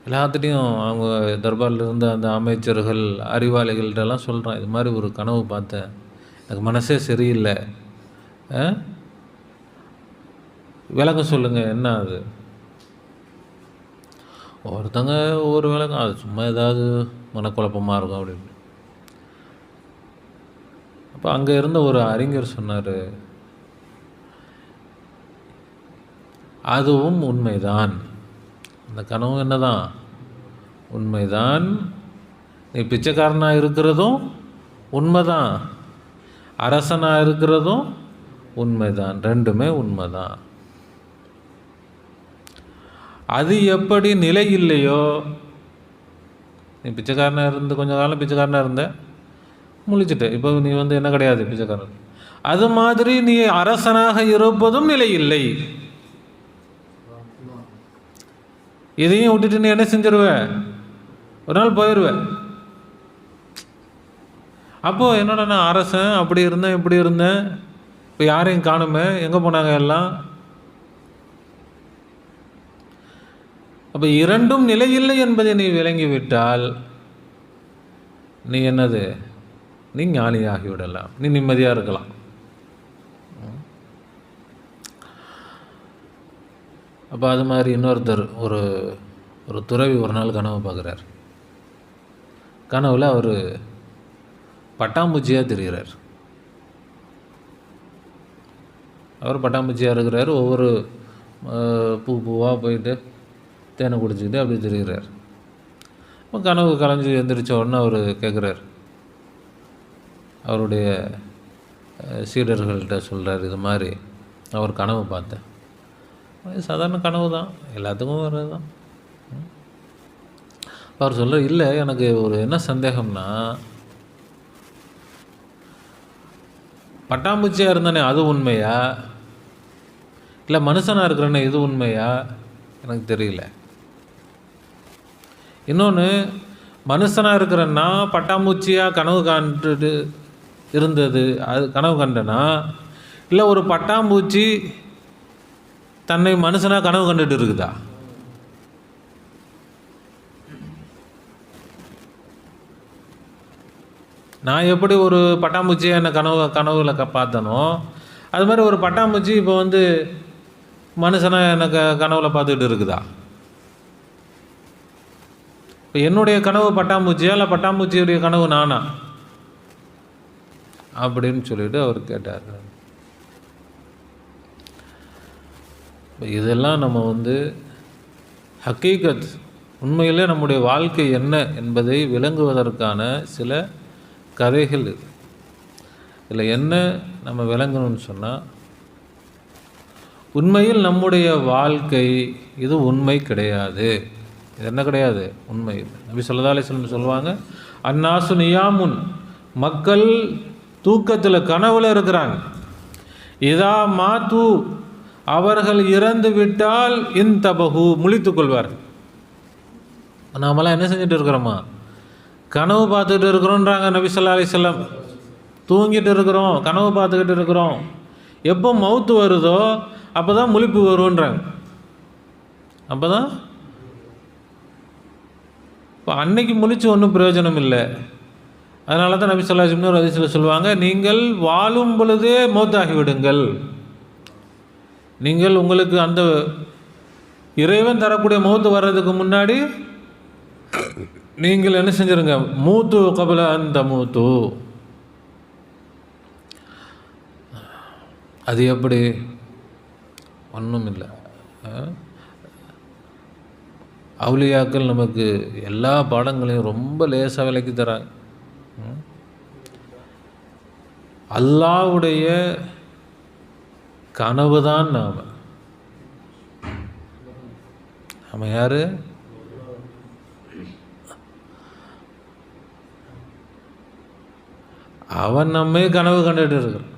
A: எல்லாத்துட்டையும் அவங்க தர்பாரில் இருந்த அந்த அமைச்சர்கள் அறிவாளிகள்கிட்டலாம் சொல்கிறான், இது மாதிரி ஒரு கனவு பார்த்தேன், எனக்கு மனசே சரியில்லை, விளக்கம் சொல்லுங்கள் என்ன அது. ஒருத்தங்க ஒவ்வொரு விளக்கம், அது சும்மா ஏதாவது மனக்குழப்பமாக இருக்கும் அப்படின்னு. அப்போ அங்கே இருந்த ஒரு அறிஞர் சொன்னார், அதுவும் உண்மைதான், அந்த கனவு என்னதான் உண்மைதான், நீ பிச்சைக்காரனாக இருக்கிறதும் உண்மைதான், அரசனாக இருக்கிறதும் உண்மைதான், ரெண்டுமே உண்மைதான். அது எப்படி நிலை இல்லையோ, நீ பிச்சைக்காரனாக இருந்து கொஞ்ச காலம் பிச்சைக்காரனாக இருந்த, முழிச்சிட்டு இப்போ நீ என்ன கிடையாது பிச்சைக்காரன், அது மாதிரி நீ அரசனாக இருப்பதும் நிலை இல்லை. இதையும் விட்டுட்டு நீ என்ன செஞ்சிருவ, ஒரு நாள் போயிடுவேன். அப்போது என்னோட நான் அரசன் அப்படி இருந்தேன் இப்படி இருந்தேன், இப்போ யாரையும் காணுமே, எங்கே போனாங்க எல்லாம். அப்போ இரண்டும் நிலையில்லை என்பதை நீ விளங்கிவிட்டால் நீ என்னது, நீ ஞானியாகிவிடலாம், நீ நிம்மதியாக இருக்கலாம். அப்போ அது மாதிரி இன்னொருத்தர் ஒரு துறவி ஒரு நாள் கனவு பார்க்குறார். கனவில் அவர் பட்டாம்பூச்சியாக தெரிகிறார். அவர் பட்டாம்பூச்சியாக இருக்கிறார், ஒவ்வொரு பூவாக போயிட்டு தேனை குடிச்சிக்கிட்டு அப்படி தெரிகிறார். இப்போ கனவு கலைஞ்சி எழுந்திரிச்ச உடனே அவர் கேட்குறார், அவருடைய சீடர்கள்கிட்ட சொல்கிறார், இது மாதிரி அவர் கனவு பார்த்தேன். சாதாரண கனவு தான், எல்லாத்துக்கும் வர்றது தான். அவர் சொல்கிறார், இல்லை எனக்கு ஒரு என்ன சந்தேகம்னா, பட்டாம்பூச்சியாக இருந்தானே அது உண்மையா, இல்லை மனுஷனாக இருக்கிறேன்னே இது உண்மையா, எனக்கு தெரியல. இன்னொன்று, மனுஷனாக இருக்கிறேன்னா பட்டாம்பூச்சியாக கனவு காண்டுட்டு இருந்தது அது கனவு கண்டனா, இல்லை ஒரு பட்டாம்பூச்சி தன்னை மனுஷனாக கனவு கண்டுட்டு இருக்குதா? நான் எப்படி ஒரு பட்டாம்பூச்சியை என்னை கனவுல பார்த்தனோ, அது மாதிரி ஒரு பட்டாம்பூச்சி இப்போ மனுஷனாக எனக்கு கனவுல பார்த்துக்கிட்டு இருக்குதா? இப்போ என்னுடைய கனவு பட்டாம்பூச்சியா, இல்லை பட்டாம்பூச்சியுடைய கனவு நானா அப்படின்னு சொல்லிட்டு அவர் கேட்டார். இதெல்லாம் நம்ம ஹக்கீகத், உண்மையிலே நம்முடைய வாழ்க்கை என்ன என்பதை விளங்குவதற்கான சில கதைகள். இதில் என்ன நம்ம விளங்கணும்னு சொன்னால், உண்மையில் நம்முடைய வாழ்க்கை இது உண்மை கிடையாது. இது என்ன கிடையாது, உண்மை. நபி ஸல்லல்லாஹு அலைஹி வஸல்லம் சொல்லுவாங்க, அன்னாசு நியாமுன், மக்கள் தூக்கத்தில் கனவுல இருக்கிறாங்க. இதா மாத்து, அவர்கள் இறந்து விட்டால் இன்தபஹு, முழித்து கொள்வார். நாமெல்லாம் என்ன செஞ்சுட்டு இருக்கிறோமா, கனவு பார்த்துக்கிட்டு இருக்கிறோன்றாங்க நபி ஸல்லல்லாஹு அலைஹி வஸல்லம். தூங்கிட்டு இருக்கிறோம், கனவு பார்த்துக்கிட்டு இருக்கிறோம், எப்போ மவுத்து வருதோ அப்போ தான் முழிப்பு வருன்றாங்க. அப்போ தான், இப்போ அன்னைக்கு முழிச்சு ஒன்றும் பிரயோஜனம் இல்லை. அதனால தான் நபி ஸல்லல்லாஹு அலைஹி வஸல்லம் ஒரு ஹதீஸில் சொல்லுவாங்க, நீங்கள் வாழும் பொழுதே மௌத்தாகி விடுங்கள். நீங்கள் உங்களுக்கு அந்த இறைவன் தரக்கூடிய மௌத்து வர்றதுக்கு முன்னாடி நீங்கள் என்ன செஞ்சுருங்க, மூத்து கபல அந்த மூத்து. அது எப்படி, ஒன்றும் இல்லை. அவுலியாக்கள் நமக்கு எல்லா பாடங்களையும் ரொம்ப லேசாக விளக்கி தராங்க. அல்லாஹ்வுடைய கனவு தான் நாம் யார், அவன் நம்மே கனவு கண்டுட்டு இருக்கிறான்.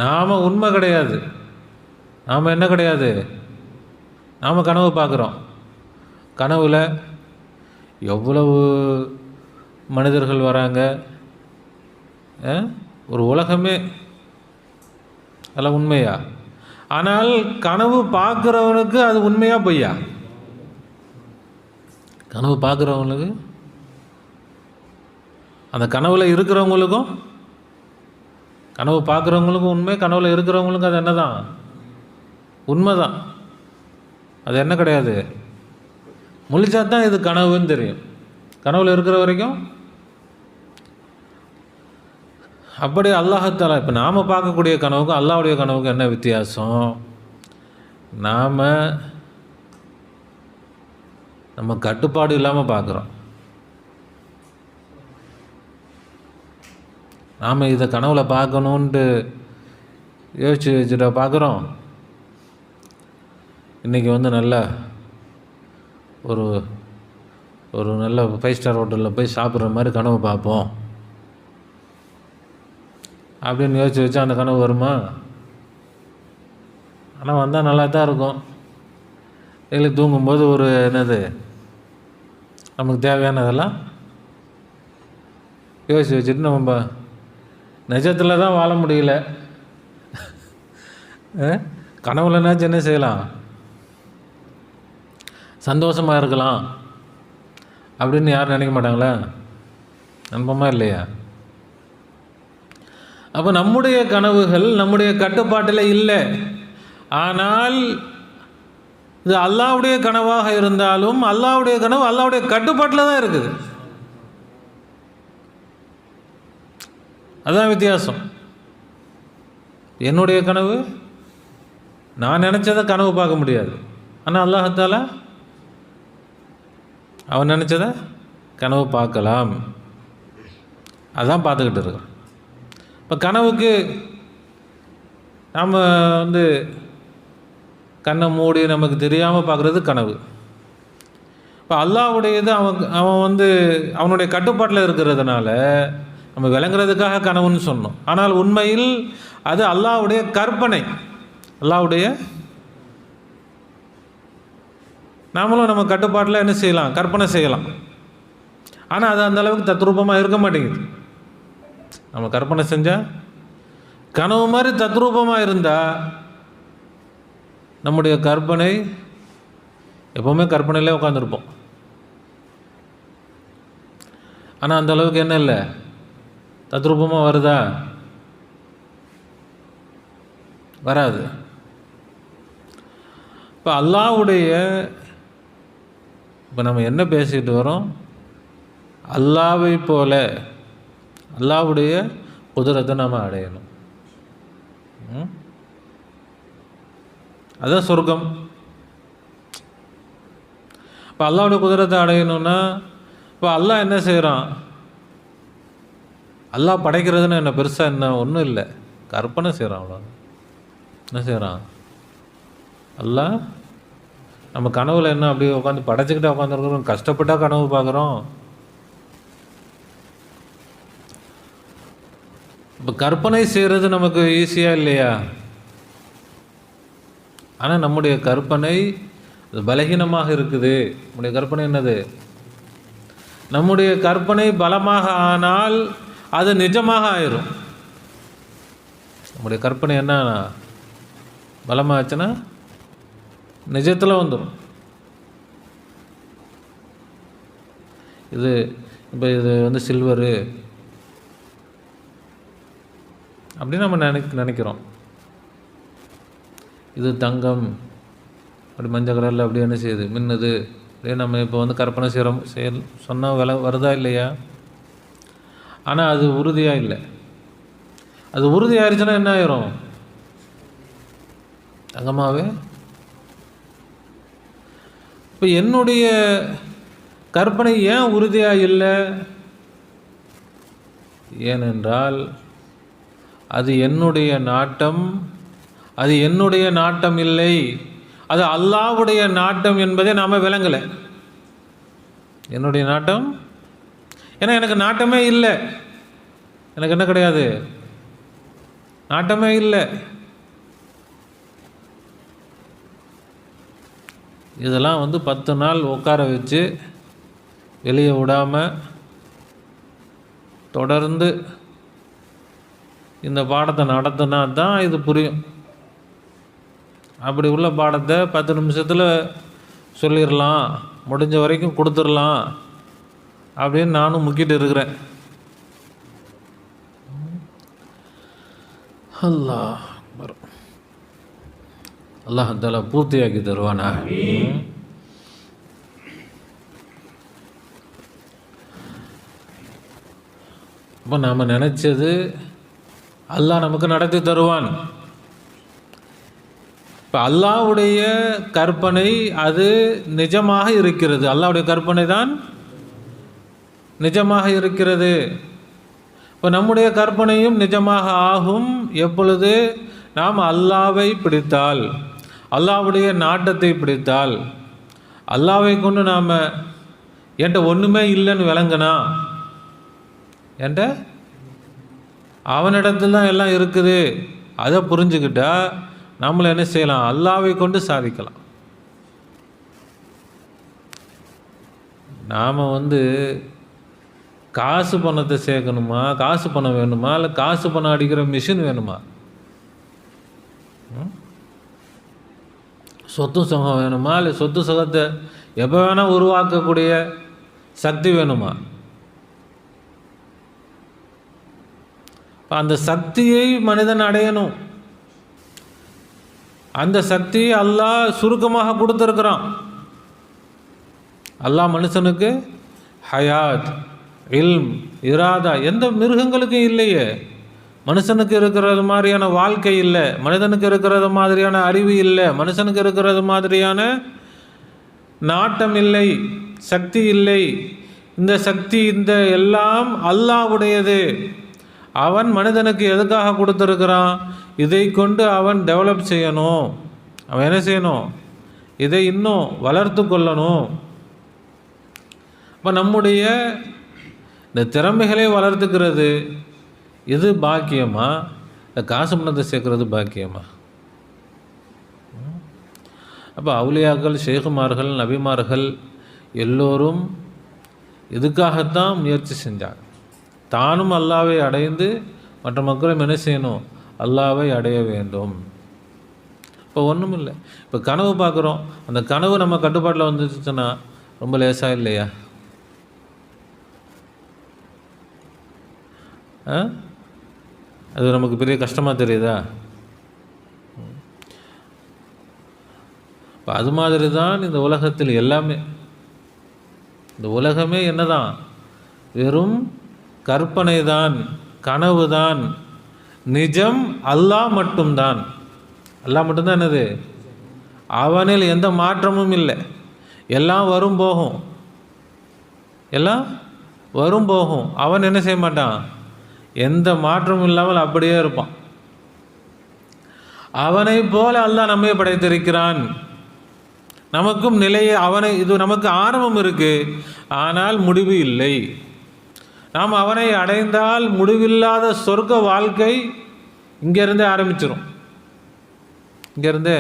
A: நாம் உண்மை கிடையாது, நாம் என்ன கிடையாது, நாம் கனவு பார்க்குறோம். கனவுல எவ்வளவு மனிதர்கள் வராங்க, ஒரு உலகமே, அதெல்லாம் உண்மையா? ஆனால் கனவு பார்க்குறவனுக்கு அது உண்மையா பொய்யா? கனவு பார்க்குறவங்களுக்கு, அந்த கனவில் இருக்கிறவங்களுக்கும், கனவு பார்க்குறவங்களுக்கும் உண்மை, கனவில் இருக்கிறவங்களுக்கும் அது என்ன தான்? உண்மை தான். அது என்ன கிடையாது, முழிச்சா தான் இது கனவுன்னு தெரியும். கனவில் இருக்கிற வரைக்கும் அப்படி அல்லாஹ்தாலா. இப்போ நாம் பார்க்கக்கூடிய கனவுக்கும் அல்லாஹ்வுடைய கனவுக்கும் என்ன வித்தியாசம்? நம்ம கட்டுப்பாடு இல்லாமல் பார்க்குறோம். நாம் இதை கனவில் பார்க்கணுன்ட்டு யோசிச்சு வச்சுட்டா பார்க்குறோம். இன்றைக்கி நல்ல ஒரு நல்ல 5 ஸ்டார் ஹோட்டலில் போய் சாப்பிட்ற மாதிரி கனவு பார்ப்போம் அப்படின்னு யோசிச்சு வச்சா அந்த கனவு வருமா? ஆனால் வந்தால் நல்லா தான் இருக்கும். இல்லை தூங்கும்போது ஒரு என்னது நமக்கு தேவையானதெல்லாம் யோசிச்சு வச்சுட்டு நம்ம நிஜத்தில் தான் வாழ முடியல. கனவுலனாச்சும் என்ன செய்யலாம், சந்தோஷமாக இருக்கலாம் அப்படின்னு யாரும் நினைக்க மாட்டாங்களா? நம்பமா இல்லையா? அப்போ நம்முடைய கனவுகள் நம்முடைய கட்டுப்பாட்டில் இல்லை. ஆனால் இது அல்லாஹ்வுடைய கனவாக இருந்தாலும் அல்லாஹ்வுடைய கனவு அல்லாஹ்வுடைய கட்டுப்பாட்டில் தான் இருக்குது. அதுதான் வித்தியாசம். என்னுடைய கனவு நான் நினச்சதை கனவு பார்க்க முடியாது. ஆனால் அல்லாஹ்தாலா அவன் நினச்சதை கனவு பார்க்கலாம். அதான் பார்த்துக்கிட்டு இருக்கிறோம். இப்போ கனவுக்கு நாம் கண்ணை மூடி நமக்கு தெரியாமல் பார்க்குறது கனவு. இப்போ அல்லாஹ்வுடையது அவன் அவனுடைய கட்டுப்பாட்டில் இருக்கிறதுனால நம்ம விளங்குறதுக்காக கனவுன்னு சொன்னோம். ஆனால் உண்மையில் அது அல்லாஹ்வுடைய கற்பனை. அல்லாஹ்வுடைய நாமளும் நம்ம கட்டுப்பாட்டில் என்ன செய்யலாம், கற்பனை செய்யலாம். ஆனால் அது அந்தளவுக்கு தத்ரூபமாக இருக்க மாட்டேங்குது. நம்ம கற்பனை செஞ்சால் கனவு மாதிரி தத்ரூபமாக இருந்தால் நம்முடைய கற்பனை எப்போவுமே கற்பனையிலே உட்காந்துருப்போம். ஆனால் அந்த அளவுக்கு என்ன இல்லை, தத்ரூபமாக வருதா? வராது. இப்போ அல்லாஹ்வுடைய இப்போ நம்ம என்ன பேசிகிட்டு வரோம், அல்லாஹ்வை போல அல்லாஹ்வுடைய குதிரத்தை நாம் அடையணும். அதுதான் சொர்க்கம். இப்போ அல்லாஹ்வுடைய குதிரத்தை அடையணும்னா இப்போ அல்லாஹ் என்ன செய்கிறான்? அல்லாஹ் படைக்கிறதுன்னு என்ன பெருசாக என்ன ஒன்றும் இல்லை, கற்பனை செய்கிறான். அவ்வளோ என்ன செய்கிறான் அல்லாஹ்? நம்ம கனவுல என்ன அப்படியே உட்காந்து படைச்சிக்கிட்டே உட்காந்துருக்குறோம், கஷ்டப்பட்டா கனவு பார்க்குறோம். இப்போ கற்பனை செய்கிறது நமக்கு ஈஸியாக இல்லையா? ஆனால் நம்முடைய கற்பனை அது பலகீனமாக இருக்குது. நம்முடைய கற்பனை என்னது? நம்முடைய கற்பனை பலமாக ஆனால் அது நிஜமாக ஆயிரும். நம்முடைய கற்பனை என்ன பலமாச்சுன்னா நிஜத்தில் வந்துடும். இது சில்வரு அப்படின்னு நம்ம நினைக்கிறோம். இது தங்கம் அப்படி மஞ்சள் கலரில் அப்படி என்ன செய்யுது, மின்னுது அப்படியே நம்ம இப்போ கற்பனை சொன்னால் விலை வருதா இல்லையா? ஆனால் அது உறுதியாக இல்லை. அது உறுதியாகிடுச்சுன்னா என்ன ஆயிரும்? தங்கமாகவே. இப்போ என்னுடைய கற்பனை ஏன் உறுதியாக இல்லை? ஏனென்றால் அது என்னுடைய நாட்டம், அது என்னுடைய நாட்டம் இல்லை, அது அல்லாஹ்வுடைய நாட்டம் என்பதை நாம் விளங்கலை. என்னுடைய நாட்டம், ஏன்னா எனக்கு நாட்டமே இல்லை, எனக்கு என்ன கிடையாது, நாட்டமே இல்லை. இதெல்லாம் 10 நாள் உட்கார வச்சு வெளியே விடாமல் தொடர்ந்து இந்த பாடத்தை நடத்தினா தான் இது புரியும். அப்படி உள்ள பாடத்தை 10 நிமிஷத்தில் சொல்லிடலாம், முடிஞ்ச வரைக்கும் கொடுத்துடலாம் அப்படின்னு நானும் முக்கிட்டு இருக்கிறேன். அல்லாஹ் தஆலா பூர்த்தியாக்கி தருவானா. இப்போ நாம் நினச்சது அல்லாஹ் நமக்கு நடத்தி தருவான். இப்போ அல்லாஹ்வுடைய கற்பனை அது நிஜமாக இருக்கிறது. அல்லாஹ்வுடைய கற்பனை தான் நிஜமாக இருக்கிறது. இப்போ நம்முடைய கற்பனையும் நிஜமாக ஆகும் எப்பொழுது நாம் அல்லாஹ்வை பிடித்தால், அல்லாஹ்வுடைய நாட்டத்தை பிடித்தால். அல்லாஹ்வை கொண்டு நாம் என்கிட்ட ஒன்றுமே இல்லைன்னு விளங்குனா, என்கிட்ட அவனிடத்தில் தான் எல்லாம் இருக்குது, அதை புரிஞ்சுக்கிட்டா நம்மளை என்ன செய்யலாம், அல்லாஹ்வை கொண்டு சாதிக்கலாம். நாம் காசு பணத்தை சேர்க்கணுமா, காசு பணம் வேணுமா, இல்லை காசு பணம் அடிக்கிற மிஷின் வேணுமா, சொத்து சுகம் வேணுமா, இல்லை சொத்து சுகத்தை எப்போ வேணால் உருவாக்கக்கூடிய சக்தி வேணுமா? அந்த சக்தியை மனிதன் அடையணும். அந்த சக்தியை அல்லாஹ் சுருக்கமாக கொடுத்துருக்குறான். அல்லாஹ் மனுஷனுக்கு ஹயாத், இல்ம், இராதா எந்த மிருகங்களுக்கும் இல்லையே. மனுஷனுக்கு இருக்கிறது மாதிரியான வாழ்க்கை இல்லை, மனிதனுக்கு இருக்கிறது மாதிரியான அறிவு இல்லை, மனுஷனுக்கு இருக்கிறது மாதிரியான நாட்டம் இல்லை, சக்தி இல்லை. இந்த சக்தி இந்த எல்லாம் அல்லாஹ்வுடையது. அவன் மனிதனுக்கு எதுக்காக கொடுத்துருக்கிறான்? இதை கொண்டு அவன் டெவலப் செய்யணும். அவன் என்ன செய்யணும்? இதை இன்னும் வளர்த்து கொள்ளணும். இப்போ நம்முடைய இந்த திறமைகளை வளர்த்துக்கிறது இது பாக்கியமா, இந்த காசு பணத்தை சேர்க்கறது பாக்கியமா? அப்போ அவுலியாக்கள், ஷேகுமார்கள், நபிமார்கள் எல்லோரும் இதுக்காகத்தான் முயற்சி செஞ்சாங்க. தானும் அல்லாஹ்வை அடைந்து மற்ற மக்களும் என்ன செய்யணும்? அல்லாஹ்வை அடைய வேண்டும். இப்போ ஒன்றும் இல்லை. இப்போ கனவு பார்க்குறோம், அந்த கனவு நம்ம கட்டுப்பாட்டில் வந்துச்சுன்னா ரொம்ப லேசாக இல்லையா? அது நமக்கு பெரிய கஷ்டமாக தெரியுதா? இப்போ அது மாதிரி தான் இந்த உலகத்தில் எல்லாமே. இந்த உலகமே என்னதான்? வெறும் கற்பனை தான், கனவு தான். நிஜம் அல்லாஹ் மட்டும்தான். அல்லாஹ் மட்டும்தான் என்னது? அவனில் எந்த மாற்றமும் இல்லை. எல்லாம் வரும் போகும், எல்லாம் வரும் போகும். அவன் என்ன செய்ய மாட்டான்? எந்த மாற்றமும் இல்லாமல் அப்படியே இருப்பான். அவனை போல அல்லாஹ் நம்மை படைத்திருக்கிறான். நமக்கும் நிலையை அவனை, இது நமக்கு ஆரம்பம் இருக்கு, ஆனால் முடிவு இல்லை. நாம் அவனை அடைந்தால் முடிவில்லாத சொர்க்க வாழ்க்கை இங்கேருந்தே ஆரம்பிச்சிடும். இங்கேருந்தே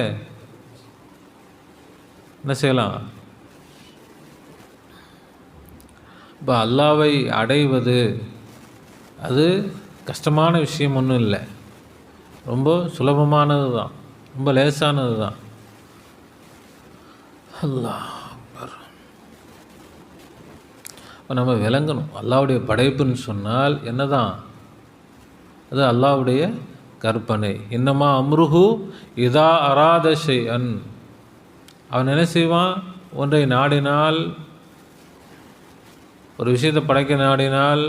A: என்ன செய்யலாம்? இப்போ அல்லாஹ்வை அடைவது அது கஷ்டமான விஷயம் ஒன்றும் இல்லை, ரொம்ப சுலபமானது தான், ரொம்ப லேசானது தான். அல்லாஹ் இப்போ நம்ம விளங்கணும். அல்லாஹ்வுடைய படைப்புன்னு சொன்னால் என்னதான்? அது அல்லாஹ்வுடைய கற்பனை. இன்னமா அம்ருஹு இதா அராத ஷைஅன். அவன் என்ன செய்வான்? ஒன்றை நாடினால், ஒரு விஷயத்தை படைக்க நாடினால்,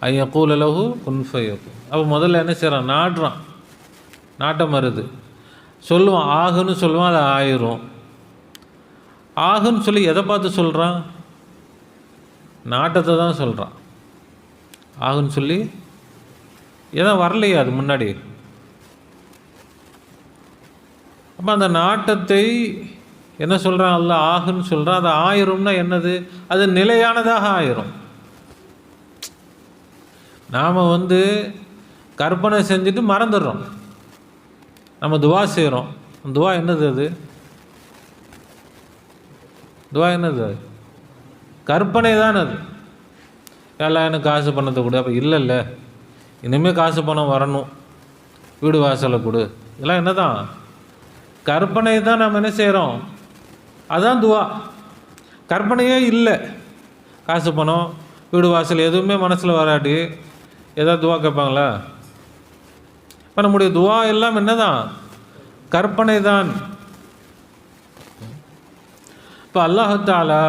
A: ஐயக்கூல லஹு குன் ஃபயக்கூன். அப்போ முதல்ல என்ன செய்கிறான்? நாடுறான். நாட்டம் வருது, சொல்லுவான், ஆகுன்னு சொல்லுவான், அது ஆயிரும். ஆகுன்னு சொல்லி எதை பார்த்து சொல்கிறான்? நாட்டத்தை தான் சொல்கிறான். ஆகுன்னு சொல்லி எதோ வரலையே அது முன்னாடி. அப்போ அந்த நாட்டத்தை என்ன சொல்கிறான்? அல்லாஹ் ஆகுன்னு சொல்கிறான், அது ஆயிரும்னா என்னது? அது நிலையானதாக ஆயிரும். நாம் கற்பனை செஞ்சுட்டு மறந்துடுறோம். நம்ம துவா செய்கிறோம். துவா என்னது? அது துவா என்னது? அது கற்பனை தான். அது எல்லாம் எனக்கு காசு பணத்தை கொடு. அப்போ இல்லைல்ல, இனிமேல் காசு பணம் வரணும், வீடு வாசலை கொடு. இதெல்லாம் என்ன தான்? கற்பனை தான் நம்ம என்ன செய்கிறோம், அதுதான் துவா. கற்பனையே இல்லை, காசு பணம் வீடு வாசல் எதுவுமே மனசில் வராட்டி ஏதாவது துவா கேட்பாங்களா? இப்போ நம்முடைய துவா எல்லாம் என்ன தான், கற்பனை தான். இப்போ அல்லாஹாலா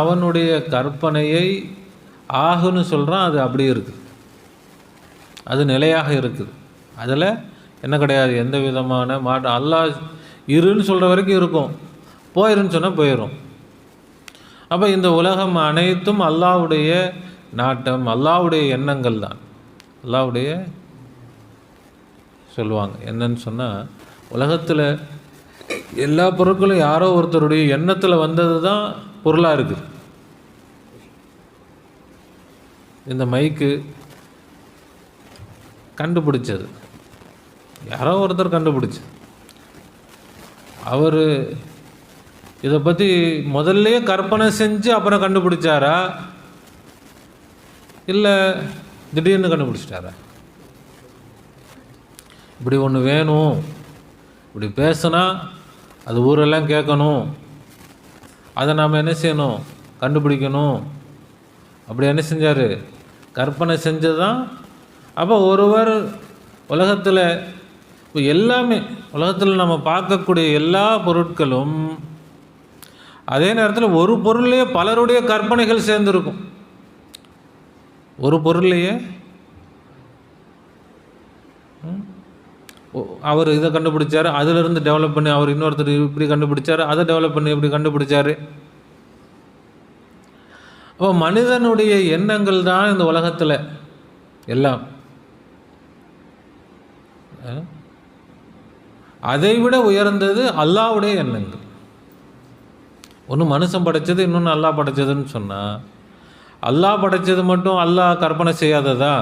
A: அவனுடைய கற்பனையை ஆகுன்னு சொல்கிறான். அது அப்படி இருக்குது, அது நிலையாக இருக்குது, அதில் என்ன கிடையாது, எந்த விதமான மாற்றம். அல்லாஹ் இருன்னு சொல்கிற வரைக்கும் இருக்கும், போயிருன்னு சொன்னால் போயிடும். அப்போ இந்த உலகம் அனைத்தும் அல்லாஹ்வுடைய நாட்டம், அல்லாஹ்வுடைய எண்ணங்கள் தான். அல்லாஹ்வுடைய சொல்லுவாங்க என்னன்னு சொன்னால், உலகத்தில் எல்லா பொருட்களும் யாரோ ஒருத்தருடைய எண்ணத்தில் வந்தது தான் பொருளாக இருக்குது. இந்த மைக்கு கண்டுபிடிச்சது யாரோ ஒருத்தர் கண்டுபிடிச்சது. அவர் இதை பற்றி முதல்லையே கற்பனை செஞ்சு அப்புறம் கண்டுபிடிச்சாரா, இல்லை திடீர்னு கண்டுபிடிச்சிட்டாரா? இப்படி ஒன்று வேணும், இப்படி பேசுனா அது ஊரெல்லாம் கேட்கணும், அதை நாம் என்ன செய்யணும், கண்டுபிடிக்கணும். அப்படி என்ன செஞ்சார், கற்பனை செஞ்சது தான். அப்போ ஒருவர் உலகத்தில் எல்லாமே, உலகத்தில் நம்ம பார்க்கக்கூடிய எல்லா பொருட்களும் அதே நேரத்தில் ஒரு பொருள்லேயே பலருடைய கற்பனைகள் சேர்ந்துருக்கும். ஒரு பொருள்லையே அவர் இதை கண்டுபிடிச்சார், அதிலிருந்து டெவலப் பண்ணி அவர் இன்னொருத்தர் இப்படி கண்டுபிடிச்சார், அதை டெவலப் பண்ணி இப்படி கண்டுபிடிச்சார். அப்போ மனிதனுடைய எண்ணங்கள் தான் இந்த உலகத்தில் எல்லாம். அதைவிட உயர்ந்தது அல்லாஹ்வுடைய எண்ணங்கள். ஒன்று மனுஷன் படைச்சது, இன்னொன்று அல்லாஹ் படைச்சதுன்னு சொன்னால், அல்லாஹ் படைச்சது மட்டும் அல்லாஹ் கற்பனை செய்யாததா?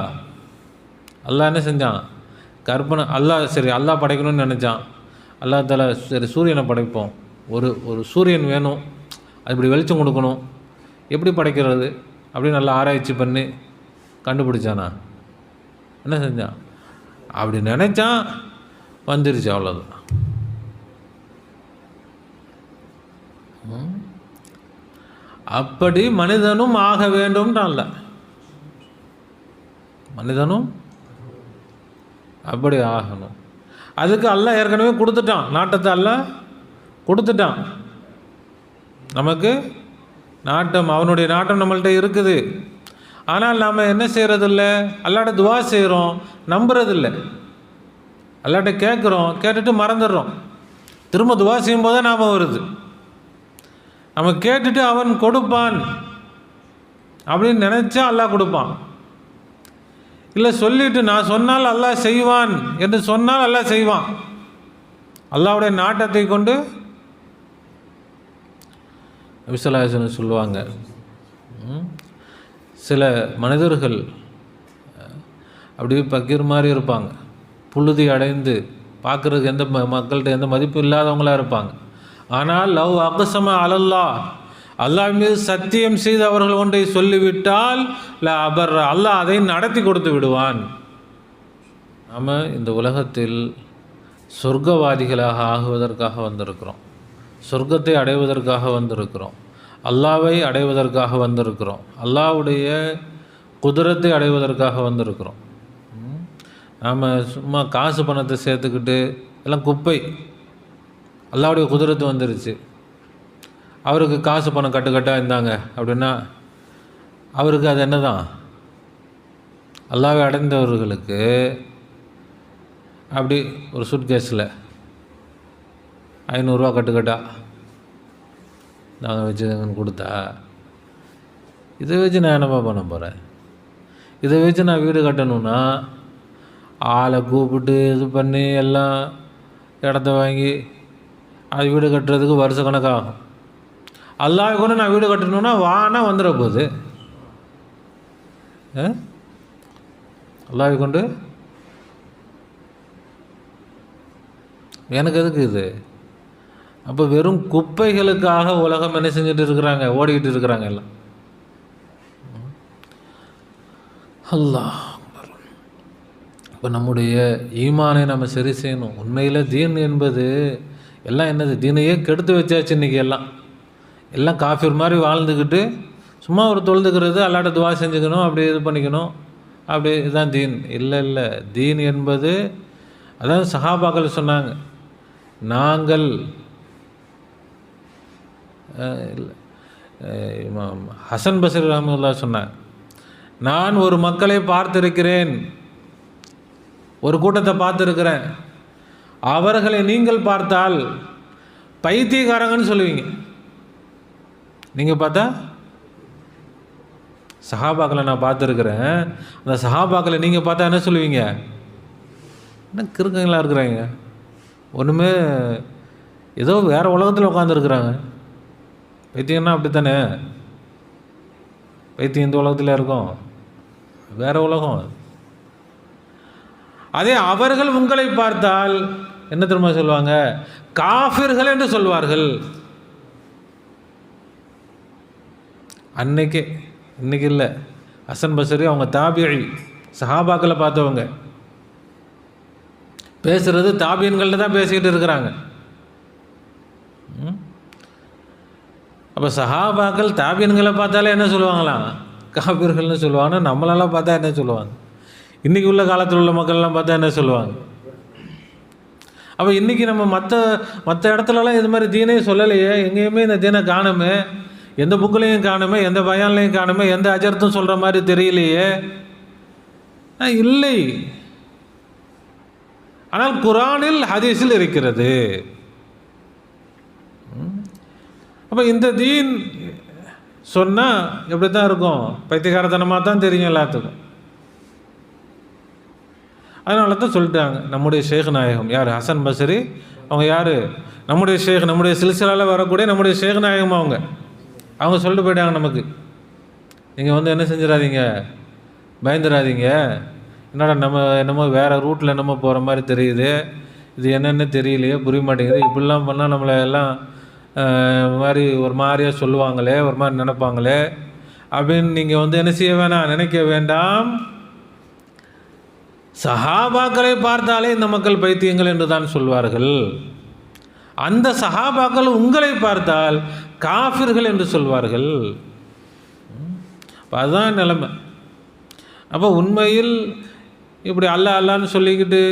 A: அல்லாஹ் என்ன செஞ்சான், கற்பனை. அல்லாஹ் சரி அல்லாஹ் படைக்கணும்னு நினச்சான். அல்லாஹ் தஆலா சரி சூரியனை படைப்போம், ஒரு சூரியன் வேணும், அது இப்படி வெளிச்சம் கொடுக்கணும், எப்படி படைக்கிறது அப்படின்னு நல்லா ஆராய்ச்சி பண்ணி கண்டுபிடிச்சானா? என்ன செஞ்சான், அப்படி நினச்சான், வந்துருச்சு, அவ்வளோதான். அப்படி மனிதனும் ஆக வேண்டும்ன்றான்ல, மனிதனும் அப்படி ஆகணும். அதுக்கு அல்லாஹ் ஏற்கனவே கொடுத்துட்டான், நாட்டத்தை அல்லாஹ் கொடுத்துட்டான். நமக்கு நாட்டம், அவனுடைய நாட்டம் நம்மள்கிட்ட இருக்குது. ஆனால் நாம் என்ன செய்கிறதில்ல, அல்லாஹ்ட்ட துவா செய்கிறோம், நம்புறதில்லை. அல்லாஹ்ட்ட கேட்குறோம், கேட்டுட்டு மறந்துடுறோம். திரும்ப துவா செய்யும்போது தான் ஞாபகம் வருது. நம்ம கேட்டுட்டு அவன் கொடுப்பான் அப்படின்னு நினச்சா அல்லாஹ் கொடுப்பான். இல்லை சொல்லிட்டு நான் சொன்னால் அல்லாஹ் செய்வான் என்று சொன்னால் அல்லாஹ் செய்வான். அல்லாஹ்வுடைய நாட்டத்தை கொண்டு நபி ஸல்லல்லாஹு அலைஹி வஸல்லம் சொல்லுவாங்க, சில மனிதர்கள் அப்படியே பக்கீர் மாதிரி இருப்பாங்க, புழுதி அடைந்து பார்க்குறதுக்கு எந்த மக்கள்கிட்ட எந்த மதிப்பு இல்லாதவங்களாக இருப்பாங்க. ஆனால் லவ் அக்ஸம அலல்லாஹ், அல்லாஹ் மீது சத்தியம் செய்து அவர்கள் ஒன்றை சொல்லிவிட்டால் அல்லாஹ் அதை நடத்தி கொடுத்து விடுவான். நாம் இந்த உலகத்தில் சொர்க்கவாதிகளாக ஆகுவதற்காக வந்திருக்கிறோம், சொர்க்கத்தை அடைவதற்காக வந்திருக்கிறோம், அல்லாஹ்வை அடைவதற்காக வந்திருக்கிறோம், அல்லாஹ்வுடைய குதிரத்தை அடைவதற்காக வந்திருக்கிறோம். நாம் சும்மா காசு பணத்தை சேர்த்துக்கிட்டு எல்லாம் குப்பை. அல்லாஹ்வுடைய குதிரத்து வந்துருச்சு, அவருக்கு காசு பணம் கட்டுக்கட்டாக இருந்தாங்க அப்படின்னா அவருக்கு அது என்ன தான், அல்லாஹ்வை அடைந்தவர்களுக்கு அப்படி ஒரு சூட்கேஸில் 500 ரூபா கட்டுக்கட்டா நாங்கள் வச்சு கொடுத்தா, இதை வச்சு நான் என்னப்பா பண்ண போகிறேன்? இதை வச்சு நான் வீடு கட்டணும்னா ஆளை கூப்பிட்டு இது பண்ணி எல்லாம் இடத்த வாங்கி அது வீடு கட்டுறதுக்கு வருஷ கணக்காகும். அல்லாஹ்வை கொண்டு நான் வீடு கட்டணும்னா வானா வந்துட போகுது. அல்லாஹ்வை கொண்டு எனக்கு எதுக்கு இது? அப்போ வெறும் குப்பைகளுக்காக உலகம் என்ன செஞ்சுட்டு இருக்கிறாங்க, ஓடிக்கிட்டு இருக்கிறாங்க எல்லாம். அல்லாஹ் இப்போ நம்முடைய ஈமானை நம்ம சரி செய்யணும். உண்மையில் தீன் என்பது எல்லாம் என்னது, தீனையே கெடுத்து வச்சாச்சு இன்றைக்கி. எல்லாம் காஃபிர் மாதிரி வாழ்ந்துக்கிட்டு சும்மா ஒரு தொழுதுக்கிறது, அல்லாட்ட துவா செஞ்சுக்கணும், அப்படி இது பண்ணிக்கணும், அப்படி இதுதான் தீன். இல்லை, தீன் என்பது அதாவது சஹாபாக்கள் சொன்னாங்க, நாங்கள் இமாம் ஹசன் பஸ்ரி ரஹ்மத்துல்லாஹ் சொன்னார், நான் ஒரு மக்களை பார்த்திருக்கிறேன், ஒரு கூட்டத்தை பார்த்துருக்கிறேன், அவர்களை நீங்கள் பார்த்தால் பைத்தியக்காரங்கன்னு சொல்லுவீங்க. நீங்கள் பார்த்தா சஹாபாக்களை நான் பார்த்துருக்குறேன், அந்த சஹாபாக்களை நீங்கள் பார்த்தா என்ன சொல்லுவீங்க? என்ன கிறுக்கங்களா இருக்கிறாங்க, ஒன்றுமே ஏதோ வேறு உலகத்தில் உட்காந்துருக்குறாங்க. பைத்தியம்னா அப்படி தானே, பைத்தியம் இந்த உலகத்தில் இருக்கும், வேறு உலகம். அதே அவர்கள் உங்களை பார்த்தால் என்ன தெரியுமா சொல்லுவாங்க? காஃபிர்கள் என்று சொல்வார்கள். அன்னைக்கு, இன்னைக்கு இல்லை. ஹசன் பஸ்ரி அவங்க தாபியி, சஹாபாக்களை பார்த்தவங்க, பேசுகிறது தாபியன்கள்ட்ட தான் பேசிக்கிட்டு இருக்கிறாங்க. அப்போ சஹாபாக்கள் தாபியன்களை பார்த்தாலே என்ன சொல்லுவாங்களாம்? காபிர்கள்னு சொல்லுவாங்க. நம்மளெல்லாம் பார்த்தா என்ன சொல்லுவாங்க? இன்றைக்கி உள்ள காலத்தில் உள்ள மக்கள்லாம் பார்த்தா என்ன சொல்லுவாங்க? அப்போ இன்றைக்கி நம்ம மற்ற இடத்துலலாம் இது மாதிரி தீனே சொல்லலையே, எங்கேயுமே இந்த தீனை காணுமே, எந்த புக்கிலையும் காணுமே, எந்த பயான்லையும் காணுமே, எந்த அஜர்த்தும் சொல்கிற மாதிரி தெரியலையே. இல்லை, ஆனால் குரானில் ஹதீஸில் இருக்கிறது. அப்போ இந்த தீன் சொன்னால் எப்படி தான் இருக்கும்? பைத்தியகாரத்தனமாக தான் தெரியும் எல்லாத்துக்கும். அதனால தான் சொல்லிட்டாங்க, நம்முடைய ஷேக் நாயகம் யார்? ஹசன் பஸ்ரி. அவங்க யார்? நம்முடைய ஷேக், நம்முடைய சில்சிலாவில் வரக்கூடிய நம்முடைய ஷேக் நாயகம். அவங்க சொல்லிட்டு போயிட்டாங்க நமக்கு, நீங்கள் என்ன செஞ்சிடாதீங்க, பயந்துடாதீங்க, என்னடா நம்ம என்னமோ வேறு ரூட்டில் என்னமோ போகிற மாதிரி தெரியுது, இது என்னென்னு தெரியலையே, புரிய மாட்டேங்குது, இப்படிலாம் பண்ணால் நம்மளை எல்லாம் மாதிரி ஒரு மாதிரியாக சொல்லுவாங்களே, ஒரு மாதிரி நினைப்பாங்களே அப்படின்னு நீங்கள் என்ன செய்ய வேணாம், நினைக்க வேண்டாம். சஹாபாக்களை பார்த்தாலே இந்த மக்கள் பைத்தியங்கள் என்று தான் சொல்வார்கள். அந்த சஹாபாக்கள் உங்களை பார்த்தால் காஃபிர்கள் என்று சொல்வார்கள். அதுதான் நிலைமை. அப்போ உண்மையில் இப்படி அல்லான்னு சொல்லிக்கிட்டு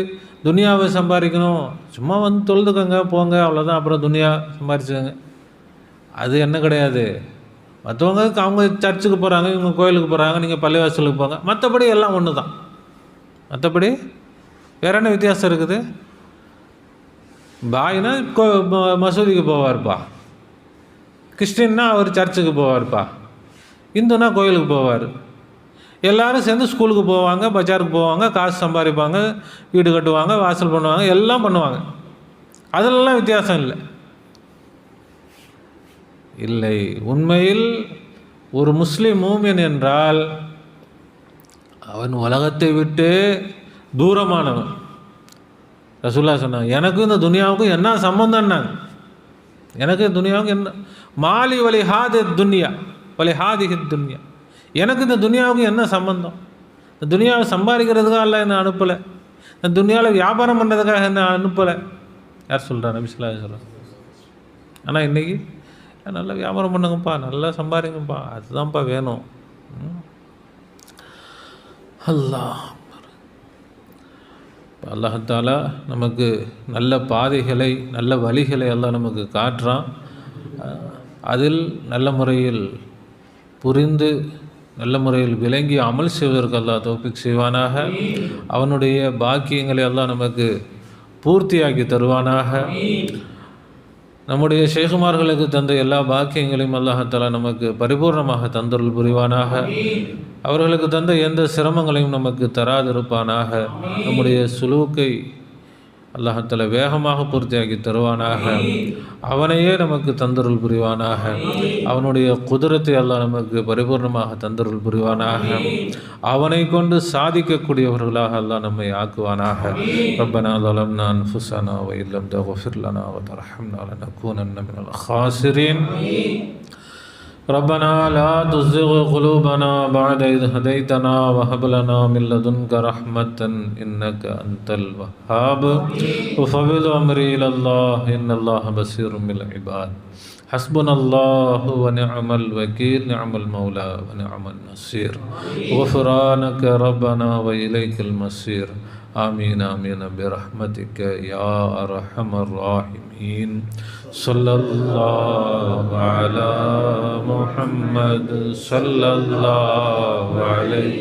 A: துனியாவை சம்பாதிக்கணும், சும்மா தொழுதுக்கங்க போங்க, அவ்வளோதான், அப்புறம் துனியா சம்பாதிச்சுக்கோங்க, அது என்ன கிடையாது. மற்றவங்க அவங்க சர்ச்சுக்கு போகிறாங்க, இவங்க கோயிலுக்கு போகிறாங்க, நீங்கள் பள்ளிவாசலுக்கு போங்க, மற்றபடி எல்லாம் ஒன்று தான். மற்றபடி வேற என்ன வித்தியாசம் இருக்குது? பாய்னா மசூதிக்கு போவார்ப்பா, கிறிஸ்டின்னா அவர் சர்ச்சுக்கு போவார்ப்பா, இந்துனா கோயிலுக்கு போவார், எல்லோரும் சேர்ந்து ஸ்கூலுக்கு போவாங்க, பஜாருக்கு போவாங்க, காசு சம்பாதிப்பாங்க, வீடு கட்டுவாங்க, வாசல் பண்ணுவாங்க, எல்லாம் பண்ணுவாங்க. அதிலெல்லாம் வித்தியாசம் இல்லை. உண்மையில் ஒரு முஸ்லீம் மூமின் என்றால் அவன் உலகத்தை விட்டு தூரமானவன். ரசூலுல்லாஹ் சொன்னாங்க, எனக்கும் இந்த துனியாவுக்கும் என்ன சம்பந்தம்னாங்க. எனக்கு துனியாவுக்கு என்ன மாலி வலி ஹாதி துன்யா வலி ஹாதிஹி துன்யா, எனக்கு இந்த துனியாவுக்கு என்ன சம்பந்தம்? இந்த துனியாவை சம்பாதிக்கிறதுக்காக அல்ல என்ன அனுப்பலை, இந்த துனியாவில் வியாபாரம் பண்ணுறதுக்காக என்ன அனுப்பலை. யார் சொல்கிறா? நபி ஸல்லல்லாஹு அலைஹி வஸல்லம். ஆனால் இன்றைக்கி நல்லா வியாபாரம் பண்ணுங்கப்பா, நல்லா சம்பாதிங்கப்பா, அதுதான்ப்பா வேணும். அல்லாஹ் தஆலா நமக்கு நல்ல பாதைகளை, நல்ல வழிகளை எல்லாம் நமக்கு காட்டுறான். அதில் நல்ல முறையில் புரிந்து நல்ல முறையில் விளங்கி அமல் செய்வதற்கு அல்லாஹ் தௌஃபீக் செய்வானாக. அவனுடைய பாக்கியங்களை எல்லாம் நமக்கு பூர்த்தியாக்கி தருவானாக. நம்முடைய ஷேகுமார்களுக்கு தந்த எல்லா பாக்கியங்களையும் அல்லாஹ் தஆலா நமக்கு பரிபூர்ணமாக தந்தருள் புரிவானாக. அவர்களுக்கு தந்த எந்த சிரமங்களையும் நமக்கு தராதிருப்பானாக. நம்முடைய சுலூக்கை அல்லாஹ் தஆலா வேகமாக பூர்த்தியாக்கி தருவானாக. அவனையே நமக்கு தந்தருள் புரிவானாக. அவனுடைய குதிரத்தை அல்லாஹ் நமக்கு பரிபூர்ணமாக தந்தருள் புரிவானாக. அவனை கொண்டு சாதிக்கக்கூடியவர்களாக அல்லாஹ் நம்மை ஆக்குவானாக. ரப்பனா ஸலம்னா அன்ஃபுஸனா வ இல்லம் தக்ஃபிர் லனா வ தர்ஹம்னா லனகூனன்ன மினல் காஸிரீன். ربنا لا تزغ قلوبنا بعد إذ هديتنا وهب لنا من لدنك رحمة إنك أنت الوهاب وفوض أمري إلى الله إن الله بصير بالعباد حسبنا الله ونعم الوكيل نعم المولى ونعم النصير غفرانك ربنا وإليك المصير آمين آمين برحمتك يا أرحم الراحمين صلى الله على محمد صلى الله عليه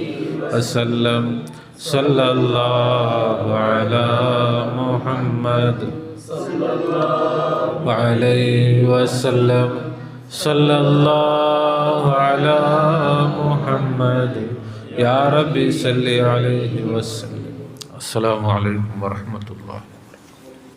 A: وسلم صلى الله على محمد صلى الله عليه وسلم صلى الله على محمد يا ربي صل عليه وسلم. السلام عليكم ورحمة الله.